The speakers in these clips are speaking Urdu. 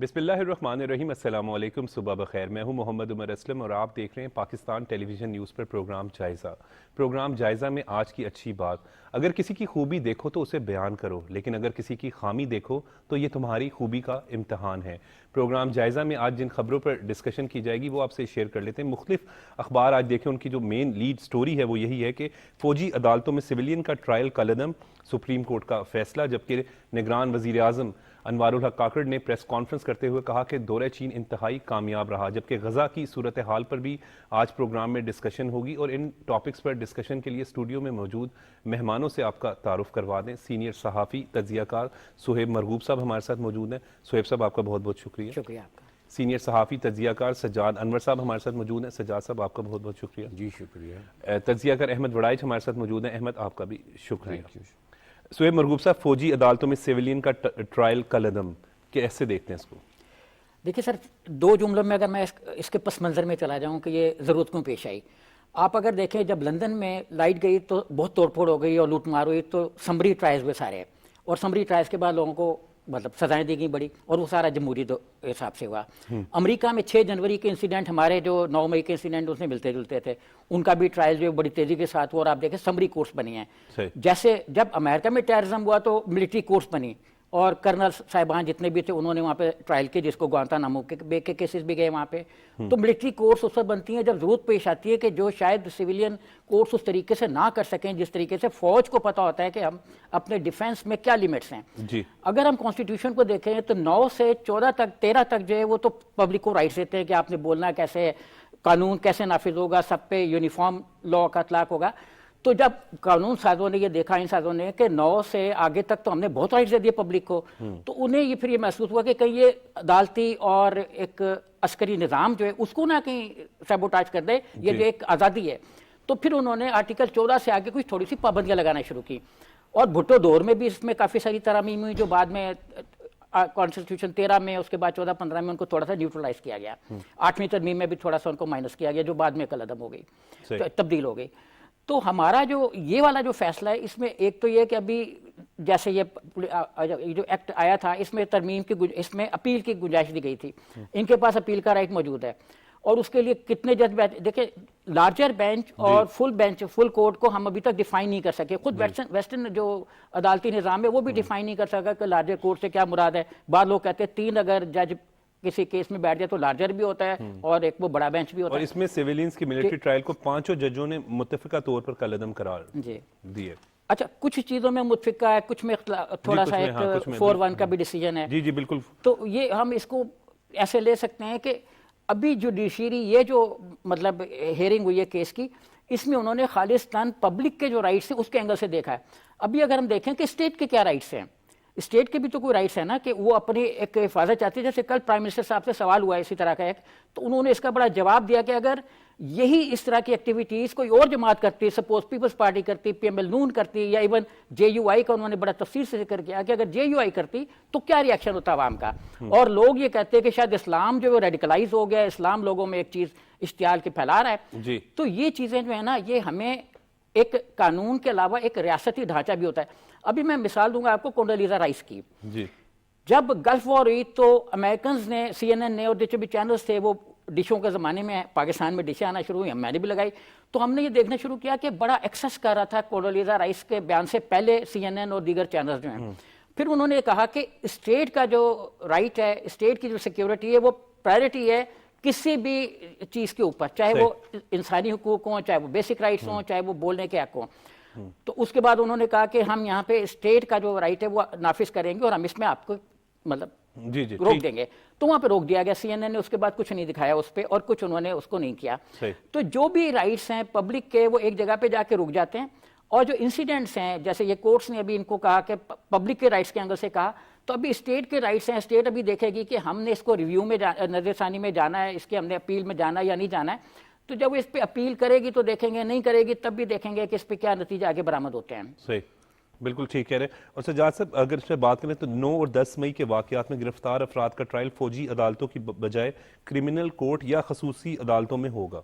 بسم اللہ الرحمن الرحیم، السلام علیکم، صبح بخیر۔ میں ہوں محمد عمر اسلم اور آپ دیکھ رہے ہیں پاکستان ٹیلی ویژن نیوز پر پروگرام جائزہ۔ پروگرام جائزہ میں آج کی اچھی بات: اگر کسی کی خوبی دیکھو تو اسے بیان کرو، لیکن اگر کسی کی خامی دیکھو تو یہ تمہاری خوبی کا امتحان ہے۔ پروگرام جائزہ میں آج جن خبروں پر ڈسکشن کی جائے گی وہ آپ سے شیئر کر لیتے ہیں۔ مختلف اخبار آج دیکھیں، ان کی جو مین لیڈ سٹوری ہے وہ یہی ہے کہ فوجی عدالتوں میں سویلین کا ٹرائل کالعدم، سپریم کورٹ کا فیصلہ، جبکہ نگران وزیر اعظم انوار الحق کاکڑ نے پریس کانفرنس کرتے ہوئے کہا کہ دورہ چین انتہائی کامیاب رہا۔ جبکہ غزہ کی صورتحال پر بھی آج پروگرام میں ڈسکشن ہوگی، اور ان ٹاپکس پر ڈسکشن کے لیے اسٹوڈیو میں موجود مہمانوں سے آپ کا تعارف کروا دیں۔ سینئر صحافی تجزیہ کار سہیب مرغوب صاحب ہمارے ساتھ موجود ہیں۔ سہیب صاحب، آپ کا بہت بہت شکریہ۔ شکریہ آپ کا۔ سینئر صحافی تجزیہ کار سجاد انور صاحب ہمارے ساتھ موجود ہیں۔ سجاد صاحب، آپ کا بہت بہت شکریہ۔ جی شکریہ۔ تجزیہ کار احمد وڑائچ ہمارے ساتھ موجود ہیں۔ احمد، آپ کا بھی شکریہ۔ سہیب مرغوب صاحب، فوجی عدالتوں میں سویلین کا ٹرائل کالعدم، کیسے دیکھتے ہیں اس کو؟ دیکھیے سر، دو جملوں میں اگر میں اس کے پس منظر میں چلا جاؤں کہ یہ ضرورت کیوں پیش آئی۔ آپ اگر دیکھیں، جب لندن میں لائٹ گئی تو بہت توڑ پھوڑ ہو گئی اور لوٹ مار ہوئی، تو سمری ٹرائلز ہوئے سارے، اور سمری ٹرائلز کے بعد لوگوں کو سزائیں دی گئی بڑی، اور وہ سارا جمہوری حساب سے ہوا۔ امریکہ میں 6 جنوری کے انسیڈنٹ، ہمارے جو 9 مئی کے انسیڈنٹ اس میں ملتے جلتے تھے، ان کا بھی ٹرائل جو بڑی تیزی کے ساتھ ہوا، اور آپ دیکھیں سمری کورٹس بنی ہیں۔ جیسے جب امریکہ میں ٹیررزم ہوا تو ملٹری کورٹس بنی، اور کرنل صاحبان جتنے بھی تھے انہوں نے وہاں پہ ٹرائل کے، جس کو گوانتانامو کے کیسز بھی گئے وہاں پہ۔ تو ملٹری کورٹس اس وقت بنتی ہیں جب ضرورت پیش آتی ہے کہ جو شاید سویلین کورٹس اس طریقے سے نہ کر سکیں جس طریقے سے فوج کو پتہ ہوتا ہے کہ ہم اپنے ڈیفینس میں کیا لیمٹس ہیں۔ اگر ہم کانسٹیٹیوشن کو دیکھیں تو 9 سے 14 تک 13 تک جو ہے وہ تو پبلک کو رائٹس دیتے ہیں کہ آپ نے بولنا کیسے، قانون کیسے نافذ ہوگا، سب پہ یونیفارم لا کا اطلاق ہوگا۔ تو جب قانون سازوں نے یہ دیکھا، ان سازوں نے، کہ 9 سے آگے تک تو ہم نے بہت رائٹس دے دیے پبلک کو، تو انہیں یہ پھر یہ محسوس ہوا کہ کہیں یہ عدالتی اور ایک عسکری نظام جو ہے اس کو نہ کہیں سیبوٹاج کر دے، یہ جو ایک آزادی ہے۔ تو پھر انہوں نے آرٹیکل 14 سے آگے کچھ تھوڑی سی پابندیاں لگانا شروع کی، اور بھٹو دور میں بھی اس میں کافی ساری ترامیم ہوئی، جو بعد میں کانسٹیٹیوشن 13 میں، اس کے بعد 14-15 میں ان کو تھوڑا سا نیوٹرلائز کیا گیا۔ 8ویں ترمیم میں بھی تھوڑا سا ان کو مائنس کیا گیا، جو بعد میں کالعدم ہو گئی، تبدیل ہو گئی۔ تو ہمارا جو یہ والا جو فیصلہ ہے، اس میں ایک تو یہ کہ ابھی جیسے یہ جو ایکٹ آیا تھا، اس میں ترمیم کی اس میں اپیل کی گنجائش دی گئی تھی۔ ان کے پاس اپیل کا رائٹ موجود ہے، اور اس کے لیے کتنے جج بیٹھ، دیکھیں لارجر بینچ اور فل بینچ، فل کورٹ کو ہم ابھی تک ڈیفائن نہیں کر سکے۔ خود ویسٹرن جو عدالتی نظام ہے وہ بھی ڈیفائن نہیں کر سکا کہ لارجر کورٹ سے کیا مراد ہے۔ بعض لوگ کہتے ہیں 3 اگر جج کسی کیس میں بیٹھ جائے تو لارجر بھی ہوتا ہے اور ایک وہ بڑا بینچ بھی ہوتا ہے۔ اور اس میں سیویلینز کی ملٹری ٹرائل کو 5 ججوں نے متفقہ طور پر کالعدم قرار دیے۔ اچھا، کچھ چیزوں میں متفقہ ہے، کچھ میں تھوڑا سا ایک 4-1 کا بھی ڈیسیجن ہے۔ جی بالکل۔ تو یہ ہم اس کو ایسے لے سکتے ہیں کہ ابھی جوڈیشری یہ جو مطلب ہیئرنگ ہوئی ہے کیس کی، اس میں انہوں نے خالصتاً پبلک کے جو رائٹس ہیں اس کے اینگل سے دیکھا ہے۔ ابھی اگر ہم دیکھیں کہ اسٹیٹ کے کیا رائٹس ہیں، اسٹیٹ کے بھی تو کوئی رائٹس ہے نا کہ وہ اپنی ایک حفاظت چاہتی ہے۔ جیسے کل پرائم منسٹر صاحب سے سوال ہوا ہے اسی طرح کا ایک، تو انہوں نے اس کا بڑا جواب دیا کہ اگر یہی اس طرح کی ایکٹیویٹیز کوئی اور جماعت کرتی، سپوز پیپلز پارٹی کرتی، پی ایم ایل نون کرتی، یا ایون JUI کا انہوں نے بڑا تفصیل سے ذکر کیا کہ اگر JUI کرتی تو کیا ری ایکشن ہوتا عوام کا۔ اور لوگ یہ کہتے ہیں کہ شاید اسلام جو ہے ریڈیکلائز ہو گیا، اسلام لوگوں میں ایک چیز اشتعال کے پھیلا رہا ہے۔ تو یہ چیزیں جو ہے نا، یہ ہمیں ایک قانون کے علاوہ ایک ریاستی ڈھانچہ بھی ہوتا ہے۔ ابھی میں مثال دوں گا آپ کو کونڈولیزا رائس کی۔ جب گلف وار ہوئی تو امریکنز نے، CNN نے، اور جتنے بھی چینلز تھے وہ ڈشوں کے زمانے میں پاکستان میں ڈشیں آنا شروع ہوئی، میں نے بھی لگائی، تو ہم نے یہ دیکھنا شروع کیا کہ بڑا ایکسس کر رہا تھا کونڈولیزا رائس کے بیان سے پہلے CNN اور دیگر چینلز جو ہیں۔ پھر انہوں نے کہا کہ اسٹیٹ کا جو رائٹ ہے، اسٹیٹ کی جو سیکیورٹی ہے، وہ پرائرٹی ہے کسی بھی چیز کے اوپر، چاہے وہ انسانی حقوق ہوں، چاہے وہ بیسک رائٹس ہوں، چاہے وہ بولنے کے حق ہوں۔ تو اس کے بعد انہوں نے کہا کہ ہم یہاں پہ اسٹیٹ کا جو رائٹ ہے وہ نافذ کریں گے، اور ہم اس میں آپ کو مطلب روک دیں گے۔ تو وہاں پہ روک دیا گیا۔ CNN نے اس کے بعد کچھ نہیں دکھایا اس پہ، اور کچھ انہوں نے اس کو نہیں کیا۔ تو جو بھی رائٹس ہیں پبلک کے، وہ ایک جگہ پہ جا کے رک جاتے ہیں، اور جو انسیڈنٹس ہیں، جیسے یہ کورٹس نے ابھی ان کو کہا کہ پبلک کے رائٹس کے اینگل سے کہا، تو ابھی اسٹیٹ کے رائٹس ہیں، اسٹیٹ ابھی دیکھے گی کہ ہم نے اس کو ریویو میں نظر ثانی میں جانا ہے، اس کے ہم نے اپیل میں جانا ہے یا نہیں جانا ہے۔ تو جب وہ اس پہ اپیل کرے گی تو دیکھیں گے، نہیں کرے گی تب بھی دیکھیں گے کہ اس پہ کیا نتیجہ آگے برآمد ہوتے ہیں۔ صحیح، بالکل ٹھیک کہہ رہے ہیں۔ اور سجاد صاحب، اگر اس پہ بات کریں تو 9 اور 10 مئی کے واقعات میں گرفتار افراد کا ٹرائل فوجی عدالتوں کی بجائے کرمنل کورٹ یا خصوصی عدالتوں میں ہوگا۔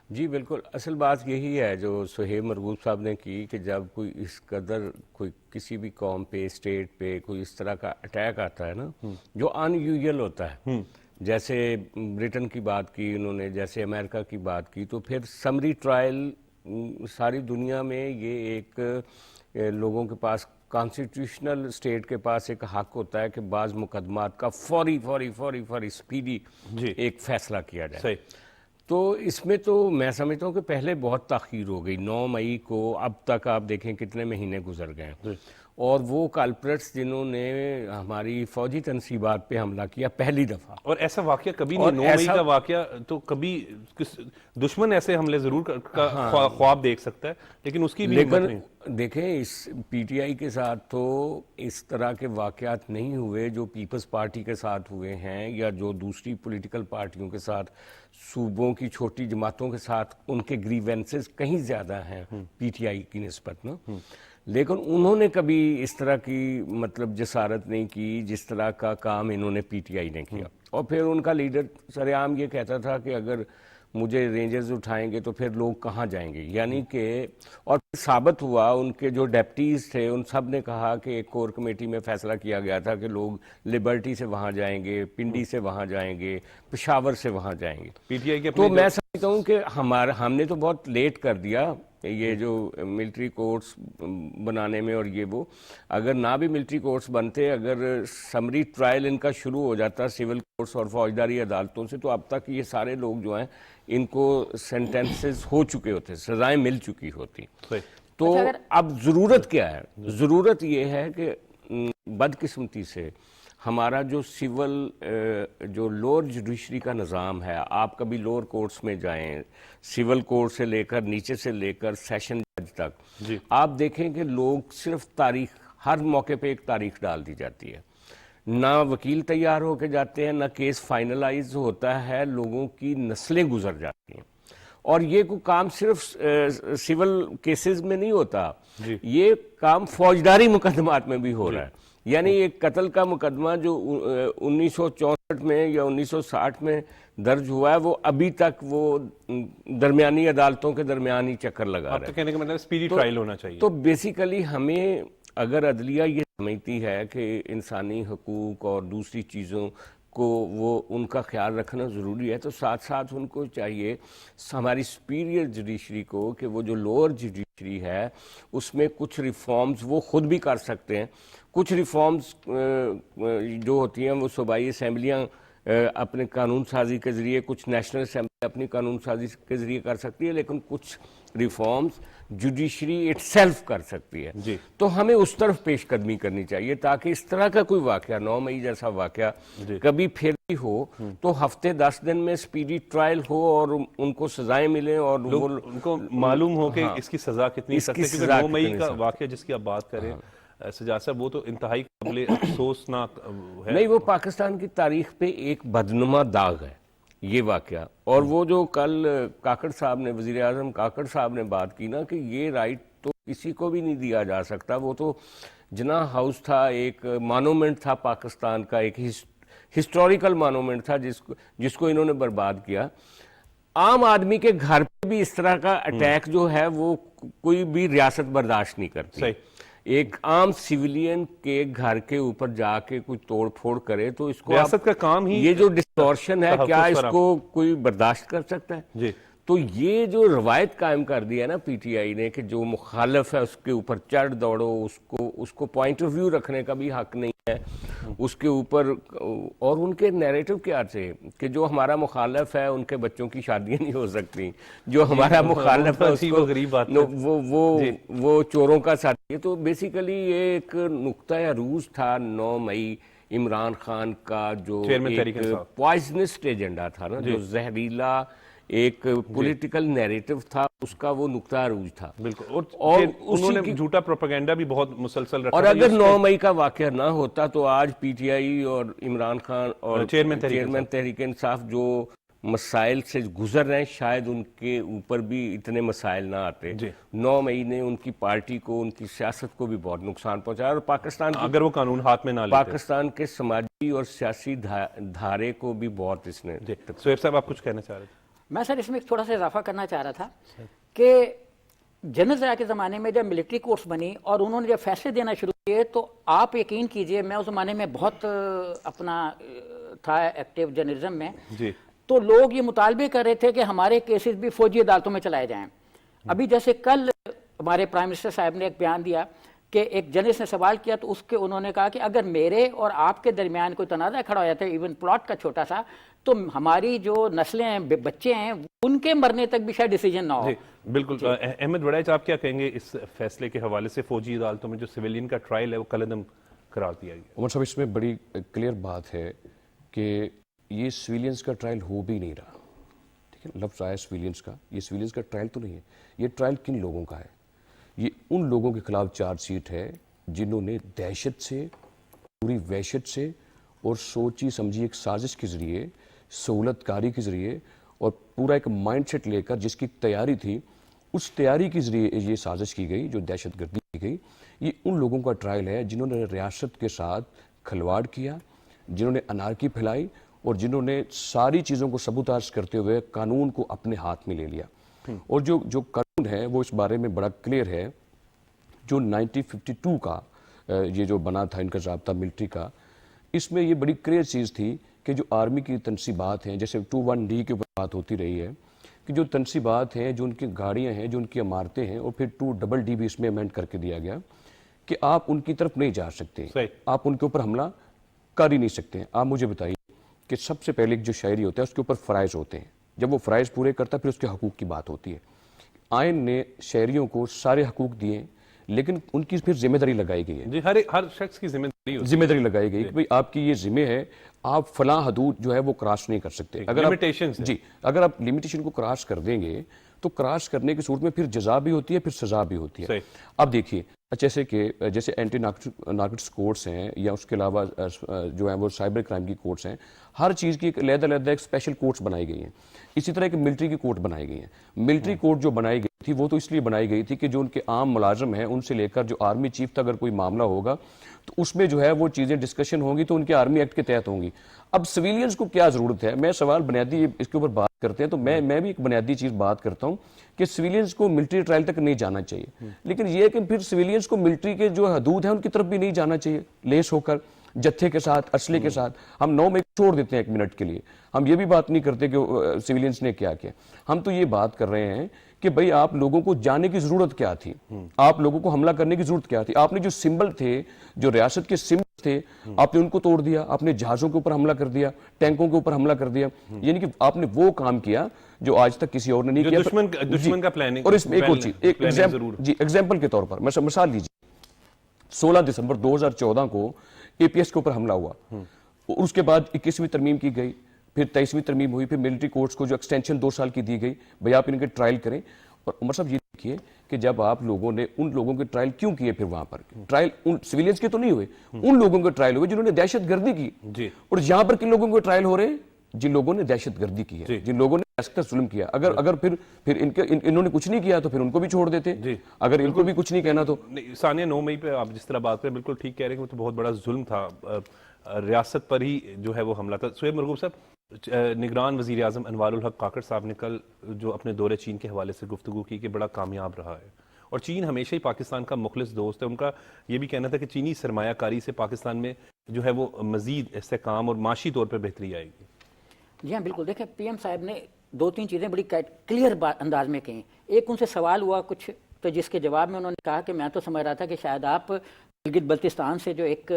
جی بالکل، اصل بات یہی ہے جو سہیب مرغوب صاحب نے کی کہ جب کوئی اس قدر کوئی کسی بھی قوم پہ اسٹیٹ پہ کوئی اس طرح کا اٹیک آتا ہے نا جو ان یوزول ہوتا ہے، جیسے برٹن کی بات کی انہوں نے، جیسے امریکہ کی بات کی، تو پھر سمری ٹرائل ساری دنیا میں یہ ایک لوگوں کے پاس کانسٹیٹیوشنل اسٹیٹ کے پاس ایک حق ہوتا ہے کہ بعض مقدمات کا فوری سپیڈی ایک فیصلہ کیا جائے. صحیح. تو اس میں تو میں سمجھتا ہوں کہ پہلے بہت تاخیر ہو گئی. 9 مئی کو اب تک آپ دیکھیں کتنے مہینے گزر گئے ہیں، اور وہ کلپریٹس جنہوں نے ہماری فوجی تنصیبات پہ حملہ کیا پہلی دفعہ، اور ایسا واقعہ کبھی نہیں، 9 مئی کا واقعہ تو کبھی دشمن ایسے حملے ضرور خواب دیکھ سکتا ہے لیکن اس کی بھی ہمت نہیں. دیکھیں اس پی ٹی آئی کے ساتھ تو اس طرح کے واقعات نہیں ہوئے جو پیپلز پارٹی کے ساتھ ہوئے ہیں یا جو دوسری پولیٹیکل پارٹیوں کے ساتھ، صوبوں کی چھوٹی جماعتوں کے ساتھ ان کے گریونسز کہیں زیادہ ہیں پی ٹی آئی کی نسبت نا، لیکن انہوں نے کبھی اس طرح کی مطلب جسارت نہیں کی جس طرح کا کام انہوں نے پی ٹی آئی نے کیا. اور پھر ان کا لیڈر سر عام یہ کہتا تھا کہ اگر مجھے رینجرز اٹھائیں گے تو پھر لوگ کہاں جائیں گے، یعنی کہ اور پھر ثابت ہوا ان کے جو ڈیپٹیز تھے ان سب نے کہا کہ ایک کور کمیٹی میں فیصلہ کیا گیا تھا کہ لوگ لبرٹی سے وہاں جائیں گے، پنڈی سے وہاں جائیں گے، پشاور سے وہاں جائیں گے. پی ٹی آئی کے تو میں سمجھتا ہوں کہ ہم نے تو بہت لیٹ کر دیا یہ جو ملٹری کورٹس بنانے میں، اور یہ وہ اگر نہ بھی ملٹری کورٹس بنتے، اگر سمری ٹرائل ان کا شروع ہو جاتا سول کورٹس اور فوجداری عدالتوں سے، تو اب تک یہ سارے لوگ جو ہیں ان کو سینٹنسز ہو چکے ہوتے، سزائیں مل چکی ہوتی. تو اب ضرورت کیا ہے؟ ضرورت یہ ہے کہ بدقسمتی سے ہمارا جو سول جو لوور جوڈیشری کا نظام ہے، آپ کبھی لوور کورٹس میں جائیں، سول کورٹ سے لے کر نیچے سے لے کر سیشن جج تک، آپ دیکھیں کہ لوگ صرف تاریخ، ہر موقع پہ ایک تاریخ ڈال دی جاتی ہے، نہ وکیل تیار ہو کے جاتے ہیں، نہ کیس فائنلائز ہوتا ہے، لوگوں کی نسلیں گزر جاتی ہیں. اور یہ کوئی کام صرف سول کیسز میں نہیں ہوتا، یہ کام فوجداری مقدمات میں بھی ہو رہا ہے. یعنی ایک قتل کا مقدمہ جو 1964 میں یا 1960 میں درج ہوا ہے، وہ ابھی تک وہ درمیانی عدالتوں کے درمیان ہی چکر لگا رہا ہے. کہنے کا مطلب اسپیڈی ٹرائل ہونا چاہیے. تو بیسیکلی ہمیں اگر عدلیہ یہ سمجھتی ہے کہ انسانی حقوق اور دوسری چیزوں کو وہ ان کا خیال رکھنا ضروری ہے، تو ساتھ ساتھ ان کو چاہیے ہماری سپیریئر جوڈیشری کو کہ وہ جو لوور جوڈیشری ہے اس میں کچھ ریفارمز وہ خود بھی کر سکتے ہیں. کچھ ریفارمز جو ہوتی ہیں وہ صوبائی اسمبلیاں اپنے قانون سازی کے ذریعے، کچھ نیشنل اسمبلی اپنی قانون سازی کے ذریعے کر سکتی ہے، لیکن کچھ ریفارمز جوڈیشری اٹ سیلف کر سکتی ہے. تو ہمیں اس طرف پیش قدمی کرنی چاہیے تاکہ اس طرح کا کوئی واقعہ، 9 مئی جیسا واقعہ کبھی پھر بھی ہو تو ہفتے 10 دن میں سپیڈی ٹرائل ہو اور ان کو سزائیں ملیں اور ان کو معلوم ہو کہ اس کی سزا کتنی سخت ہے. کیونکہ 9 مئی کا واقعہ جس کی آپ بات کریں سجاد صاحب، وہ تو انتہائی قابل افسوسناک ہے. نہیں، وہ پاکستان کی تاریخ پہ ایک بدنما داغ ہے یہ واقعہ. اور وہ جو کل کاکڑ صاحب نے، وزیر اعظم کاکڑ صاحب نے بات کی نا کہ یہ رائٹ تو کسی کو بھی نہیں دیا جا سکتا، وہ تو جناح ہاؤس تھا، ایک مانومنٹ تھا پاکستان کا، ایک ہسٹوریکل مانومنٹ تھا جس کو انہوں نے برباد کیا. عام آدمی کے گھر پہ بھی اس طرح کا اٹیک جو ہے وہ کوئی بھی ریاست برداشت نہیں کرتی. ایک عام سیولین کے گھر کے اوپر جا کے کوئی توڑ پھوڑ کرے تو اس کو ریاست کا کام ہی، یہ جو ڈسٹورشن ہے کیا اس کو کوئی برداشت کر سکتا ہے؟ تو یہ جو روایت قائم کر دی ہے نا پی ٹی آئی نے کہ جو مخالف ہے اس کے اوپر چڑھ دوڑو، اس کو پوائنٹ آف ویو رکھنے کا بھی حق نہیں ہے اس کے اوپر. اور ان کے نیریٹو کیا تھے کہ جو ہمارا مخالف ہے ان کے بچوں کی شادیاں نہیں ہو سکتی، جو ہمارا مخالف ہے اس کو وہ چوروں کا ساتھی ہے. تو بیسیکلی یہ ایک نقطۂ عروج تھا 9 مئی عمران خان کا جو ایک پوائزنسٹ ایجنڈا تھا نا، جو زہریلا ایک پولیٹیکل نیریٹو تھا، اس کا وہ نقطہ عروج تھا. بالکل. اور انہوں نے جھوٹا پروپیگنڈا بھی بہت مسلسل رکھا. اور اگر 9 مئی کا واقعہ نہ ہوتا تو آج پی ٹی آئی اور عمران خان اور چیئرمین تحریک انصاف جو مسائل سے گزر رہے ہیں شاید ان کے اوپر بھی اتنے مسائل نہ آتے. 9 مئی نے ان کی پارٹی کو، ان کی سیاست کو بھی بہت نقصان پہنچایا، اور پاکستان اگر وہ قانون ہاتھ میں نہ لیتے، پاکستان کے سماجی اور سیاسی دھارے کو بھی بہت اس نے. سہیب صاحب آپ کچھ کہنا چاہ رہے تھے؟ میں سر اس میں تھوڑا سا اضافہ کرنا چاہ رہا تھا کہ جنرل ضیاء کے زمانے میں جب ملٹری کورٹس بنی اور انہوں نے جب فیصلے دینا شروع کیے تو آپ یقین کیجئے میں اس زمانے میں بہت اپنا تھا ایکٹیو جرنلزم میں جی تو لوگ یہ مطالبے کر رہے تھے کہ ہمارے کیسز بھی فوجی عدالتوں میں چلائے جائیں. ابھی جیسے کل ہمارے پرائم منسٹر صاحب نے ایک بیان دیا کہ ایک جرنلسٹ نے سوال کیا تو اس کے انہوں نے کہا کہ اگر میرے اور آپ کے درمیان کوئی تنازع کھڑا ہو جاتا ہے ایون پلاٹ کا چھوٹا سا تو ہماری جو نسلیں ہیں بچے ہیں ان کے مرنے تک بھی شاید ڈیسیجن نہ ہو. جی بالکل. احمد وڑائچ آپ کیا کہیں گے اس فیصلے کے حوالے سے فوجی عدالتوں میں جو سویلین کا ٹرائل ہے وہ کالعدم قرار دیا گیا؟ عمر صاحب اس میں بڑی کلیئر بات ہے کہ یہ سویلینز کا ٹرائل ہو بھی نہیں رہا. ٹھیک ہے, لفظ آیا سویلینز کا, یہ سویلینز کا ٹرائل تو نہیں ہے. یہ ٹرائل کن لوگوں کا ہے؟ یہ ان لوگوں کے خلاف چارج شیٹ ہے جنہوں نے دہشت سے, پوری وحشت سے اور سوچی سمجھی ایک سازش کے ذریعے, سہولت کاری کے ذریعے اور پورا ایک مائنڈ سیٹ لے کر جس کی تیاری تھی اس تیاری کے ذریعے یہ سازش کی گئی جو دہشت گردی کی گئی. یہ ان لوگوں کا ٹرائل ہے جنہوں نے ریاست کے ساتھ کھلواڑ کیا, جنہوں نے انارکی پھیلائی اور جنہوں نے ساری چیزوں کو سبوتاژ کرتے ہوئے قانون کو اپنے ہاتھ میں لے لیا. اور جو قانون ہے وہ اس بارے میں بڑا کلیئر ہے. جو 1952 کا یہ جو بنا تھا ان کا ضابطہ ملٹری کا, اس میں یہ بڑی کلیئر چیز تھی کہ جو آرمی کی تنصیبات ہیں, جیسے 21D کے اوپر بات ہوتی رہی ہے کہ جو تنصیبات ہیں, جو ان کی گاڑیاں ہیں, جو ان کی عمارتیں ہیں, اور پھر 2DD بھی اس میں امینڈ کر کے دیا گیا کہ آپ ان کی طرف نہیں جا سکتے, آپ ان کے اوپر حملہ کر ہی نہیں سکتے. آپ مجھے بتائیے کہ سب سے پہلے جو شاعری ہوتا ہے اس کے اوپر فرائض ہوتے ہیں, جب وہ فرائض پورے کرتا ہے پھر اس کے حقوق کی بات ہوتی ہے. آئین نے شہریوں کو سارے حقوق دیے لیکن ان کی پھر ذمہ داری لگائی گئی ہے. جی ہر شخص کی ذمہ داری لگائی گئی کہ بھئی آپ کی یہ ذمہ ہے, آپ فلاں حدود جو ہے وہ کراس نہیں کر سکتے. اگر آپ لمیٹیشن کو کراس کر دیں گے تو کراس کرنے کی صورت میں پھر جزا بھی ہوتی ہے, پھر سزا بھی ہوتی ہے. اب دیکھیے جیسے اینٹی نارکوٹکس کورٹس ہیں یا اس کے علاوہ جو ہیں وہ سائبر کرائم کی کورٹس ہیں, ہر چیز کی ایک علیحدہ ایک اسپیشل کورٹس بنائی گئی ہیں. اسی طرح ایک ملٹری کی کورٹ بنائی گئی ہیں. ملٹری کورٹ جو بنائی گئی تھی وہ تو اس لیے بنائی گئی تھی کہ جو ان کے عام ملازم ہیں ان سے لے کر جو آرمی چیف تک اگر کوئی معاملہ ہوگا تو اس میں جو ہے وہ چیزیں ڈسکشن ہوں گی تو ان کے آرمی ایکٹ کے تحت ہوں گی. اب سویلینز کو کیا ضرورت ہے؟ میں سوال بنیادی اس کے اوپر بات کرتے ہیں تو میں بھی ایک بنیادی چیز بات کرتا ہوں کہ سویلینز کو ملٹری ٹرائل تک نہیں جانا چاہیے, لیکن یہ کہ پھر سویلینز کو ملٹری کے جو حدود ہیں ان کی طرف بھی نہیں جانا چاہیے لیس ہو کر جتھے کے ساتھ, اسلحے کے ساتھ. ہم 9 میں چھوڑ دیتے ہیں 1 منٹ کے لیے, ہم یہ بھی بات نہیں کرتے کہ سویلینز نے کیا کیا. ہم تو یہ بات کر رہے ہیں کہ بھئی آپ لوگوں کو جانے کی ضرورت کیا تھی, آپ لوگوں کو حملہ کرنے کی ضرورت کیا تھی. آپ نے جو سمبل تھے, جو ریاست کے سمبل تھے, آپ نے ان کو توڑ دیا, آپ نے جہازوں کے اوپر حملہ کر دیا, ٹینکوں کے اوپر حملہ کر دیا. یعنی کہ آپ نے وہ کام کیا جو آج تک کسی اور نے نہیں کیا. دشمن کا پلاننگ. اور اس میں ایک اور چیز, ایگزامپل کے طور پر مثال لیجیے, 16 دسمبر 2014 کو APS کے اوپر حملہ ہوا, اس کے بعد 21ویں ترمیم کی گئی, پھر 23ویں ترمیم ہوئی, پھر ملٹری کورٹس کو جو ایکسٹینشن 2 سال کی دی گئی, بھئی آپ ان کے ٹرائل کریں. اور عمر صاحب یہ دیکھیے کہ جب آپ لوگوں نے ان لوگوں کے ٹرائل کیوں کیے, پھر وہاں پر ٹرائل ان سویلینز کے تو نہیں ہوئے, ان لوگوں کے ٹرائل ہوئے جنہوں نے دہشت گردی کی. اور یہاں پر کن لوگوں کے ٹرائل ہو رہے ہیں؟ جن لوگوں نے دہشت گردی کی ہے, جن لوگوں نے ریاست کا ظلم کیا. اگر پھر انہوں نے کچھ نہیں کیا تو پھر ان کو بھی چھوڑ دیتے, اگر ان کو بھی کچھ نہیں کہنا تو. ثانیہ 9 مئی پہ آپ جس طرح بات کریں بالکل ٹھیک کہہ رہے ہیں کہ وہ تو بہت بڑا ظلم تھا, ریاست پر ہی جو ہے وہ حملہ تھا. سہیب مرغوب صاحب, نگران وزیر اعظم انوار الحق کاکڑ صاحب نے کل جو اپنے دورے چین کے حوالے سے گفتگو کی کہ بڑا کامیاب رہا ہے, اور چین ہمیشہ ہی پاکستان کا مخلص دوست ہے. ان کا یہ بھی کہنا تھا کہ چینی سرمایہ کاری سے پاکستان میں جو ہے وہ مزید استحکام اور معاشی طور پر بہتری آئے گی. جی ہاں بالکل. دیکھیں PM صاحب نے 2-3 چیزیں بڑی کلیئر انداز میں کہیں. ایک ان سے سوال ہوا کچھ تو جس کے جواب میں انہوں نے کہا کہ میں تو سمجھ رہا تھا کہ شاید آپ گلگت بلتستان سے جو ایک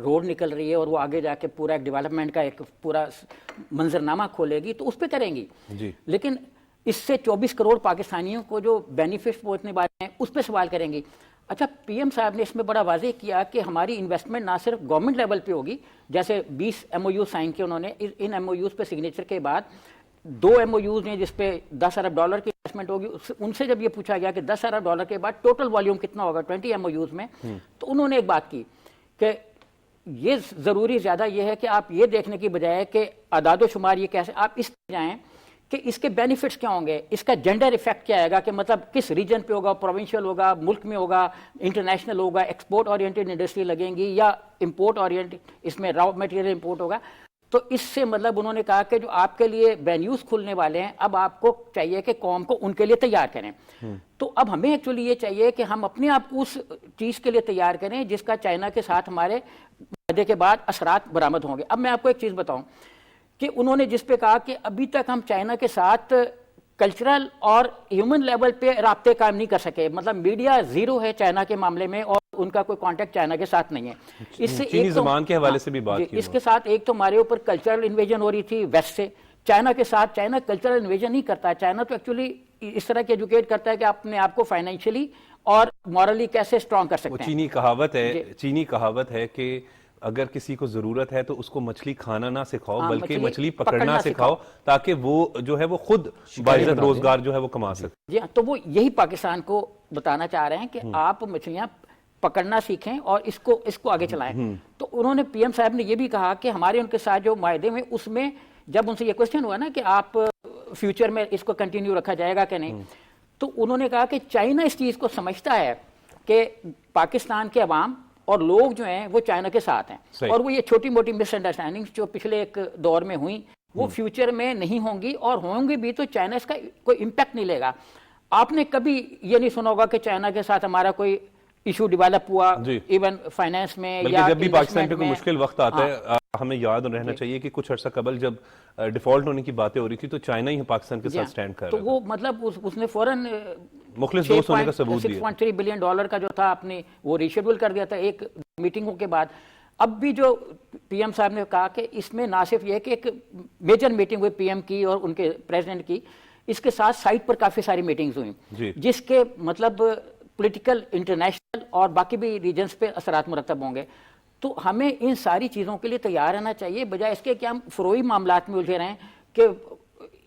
روڈ نکل رہی ہے اور وہ آگے جا کے پورا ایک ڈیولپمنٹ کا ایک پورا منظرنامہ کھولے گی تو اس پہ کریں گی, لیکن اس سے 24 کروڑ پاکستانیوں کو جو بینیفٹس پہنچنے والے ہیں اس پہ سوال کریں گی. اچھا PM صاحب نے اس میں بڑا واضح کیا کہ ہماری انویسٹمنٹ نہ صرف گورنمنٹ لیول پہ ہوگی, جیسے 20 MOU سائن کیے انہوں نے, ان MOUs پہ سگنیچر کے بعد 2 MOUs ہیں جس پہ $10 ارب کی انویسٹمنٹ ہوگی. ان سے جب یہ پوچھا گیا کہ $10 ارب کے بعد ٹوٹل والیوم کتنا ہوگا 20 MOUs میں, تو انہوں نے ایک بات کی کہ یہ ضروری زیادہ یہ ہے کہ آپ یہ دیکھنے کی بجائے کہ اعداد و شمار یہ کیسے, آپ اس پہ جائیں کہ اس کے بینیفٹس کیا ہوں گے, اس کا جینڈر ایفیکٹ کیا آئے گا, کہ مطلب کس ریجن پہ ہوگا, پروونشل ہوگا, ملک میں ہوگا, انٹرنیشنل ہوگا, ایکسپورٹ اورینٹڈ انڈسٹری لگیں گی یا امپورٹ اورینٹڈ, اس میں را مٹیریل امپورٹ ہوگا. تو اس سے مطلب انہوں نے کہا کہ جو آپ کے لیے وینیوز کھلنے والے ہیں اب آپ کو چاہیے کہ قوم کو ان کے لیے تیار کریں. تو اب ہمیں ایکچولی یہ چاہیے کہ ہم اپنے آپ کو اس چیز کے لیے تیار کریں جس کا چائنا کے ساتھ ہمارے معاہدے کے بعد اثرات برآمد ہوں گے. اب میں آپ کو ایک چیز بتاؤں کہ انہوں نے جس پہ کہا کہ ابھی تک ہم چائنا کے ساتھ کلچرل اور ہیومن لیول پہ رابطے قائم نہیں کر سکے, مطلب میڈیا زیرو ہے چائنا کے معاملے میں اور ان کا کوئی کانٹیکٹ چائنا کے ساتھ نہیں ہے. اس سے چینی زبان کے حوالے سے بھی بات کی اس کے ساتھ ایک تو ہمارے اوپر کلچرل انویژن ہو رہی تھی ویسٹ سے. چائنا کے ساتھ چائنا کلچرل انویژن نہیں کرتا ہے, چائنا تو ایکچولی اس طرح کی ایجوکیٹ کرتا ہے کہ آپ اپنے آپ کو فائنینشلی اور مورلی کیسے اسٹرانگ کر سکتے ہیں. چینی کہاوت ہے کہ اگر کسی کو ضرورت ہے تو اس کو مچھلی کھانا نہ سکھاؤ بلکہ مچھلی پکڑنا سکھاؤ تاکہ وہ جو ہے وہ خود باعزت روزگار جو ہے وہ کما سکے. جی ہاں, تو وہ یہی پاکستان کو بتانا چاہ رہے ہیں کہ آپ مچھلیاں پکڑنا سیکھیں اور اس کو آگے چلائیں. تو انہوں نے پی ایم صاحب نے یہ بھی کہا کہ ہمارے ان کے ساتھ جو معاہدے میں اس میں جب ان سے یہ کوشچن ہوا نا کہ آپ فیوچر میں اس کو کنٹینیو رکھا جائے گا کہ نہیں, تو انہوں نے کہا کہ چائنا اس چیز کو سمجھتا ہے کہ پاکستان کے عوام اور لوگ جو ہیں وہ چائنا کے ساتھ ہیں اور وہ یہ چھوٹی موٹی مس انڈرسٹینڈنگ جو پچھلے ایک دور میں ہوئیں وہ فیوچر میں نہیں ہوں گی, اور ہوں گی بھی تو چائنا اس کا کوئی امپیکٹ نہیں لے گا. آپ نے کبھی یہ نہیں سنا ہوگا کہ چائنا کے ساتھ ہمارا کوئی ایشو ڈیولپ ہوا ایون فائنانس میں یا جب بھی پاکستان پہ کوئی مشکل وقت آتا ہے ہمیں یاد رہنا چاہیے کہ کچھ عرصہ قبل جب ڈیفالٹ ہونے کی باتیں ہو رہی تھی تو چائنا ہی پاکستان کے ساتھ سٹینڈ کر رہا تھا. تو وہ مطلب اس نے فوراً مخلص دوست ہونے کا ثبوت دیا. $6.3 بلین کا جو تھا آپ نے وہ ریشیڈول کر دیا تھا ایک میٹنگوں کے بعد. اب بھی جو پی ایم صاحب نے کہا کہ اس میں نہ صرف یہ کہ ایک میجر میٹنگ ہوئی پی ایم کی اور ان کے پریزیڈنٹ کی, اس کے ساتھ سائٹ پر کافی ساری میٹنگز ہوئیں جس کے مطلب پولیٹیکل انٹرنیشنل اور باقی بھی ریجنز پہ اثرات مرتب ہوں گے. تو ہمیں ان ساری چیزوں کے لیے تیار رہنا چاہیے بجائے اس کے کہ ہم فروئی معاملات میں الجھے رہیں کہ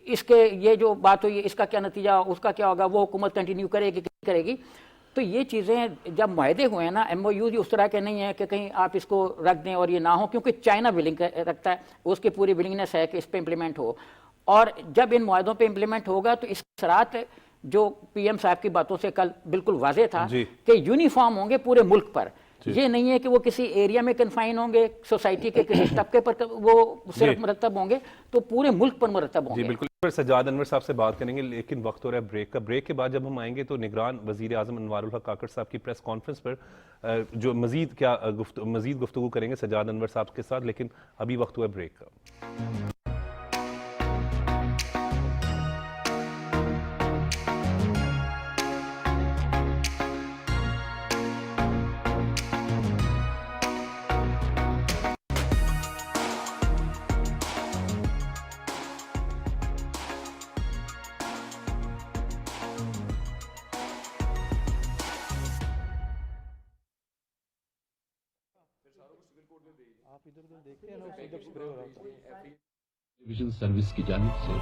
اس کے یہ جو بات ہوئی اس کا کیا نتیجہ, اس کا کیا ہوگا, وہ حکومت کنٹینیو کرے گی کہ کرے گی. تو یہ چیزیں جب معاہدے ہوئے ہیں نا ایم او یو اس طرح کے نہیں ہیں کہ کہیں آپ اس کو رکھ دیں اور یہ نہ ہو, کیونکہ چائنا ولنگ رکھتا ہے, اس کی پوری ولنگنیس ہے کہ اس پہ امپلیمنٹ ہو, اور جب ان معاہدوں پہ امپلیمنٹ ہوگا تو اس اثرات جو پی ایم صاحب کی باتوں سے کل بالکل واضح تھا کہ یونیفارم ہوں گے پورے ملک پر. یہ نہیں ہے کہ وہ کسی ایریا میں کنفائن ہوں گے, سوسائٹی کے کسی طبقے پر وہ صرف مرتب ہوں گے, تو پورے ملک پر مرتب ہوں گے. بالکل. سجاد انور صاحب سے بات کریں گے لیکن وقت ہو رہا ہے بریک کا. بریک کے بعد جب ہم آئیں گے تو نگران وزیر اعظم انوار الحق کاکڑ صاحب کی پریس کانفرنس پر جو مزید گفتگو کریں گے سجاد انور صاحب کے ساتھ, لیکن ابھی وقت ہوا ہے بریک کا. ٹیلیویژن سروس کی جانب سے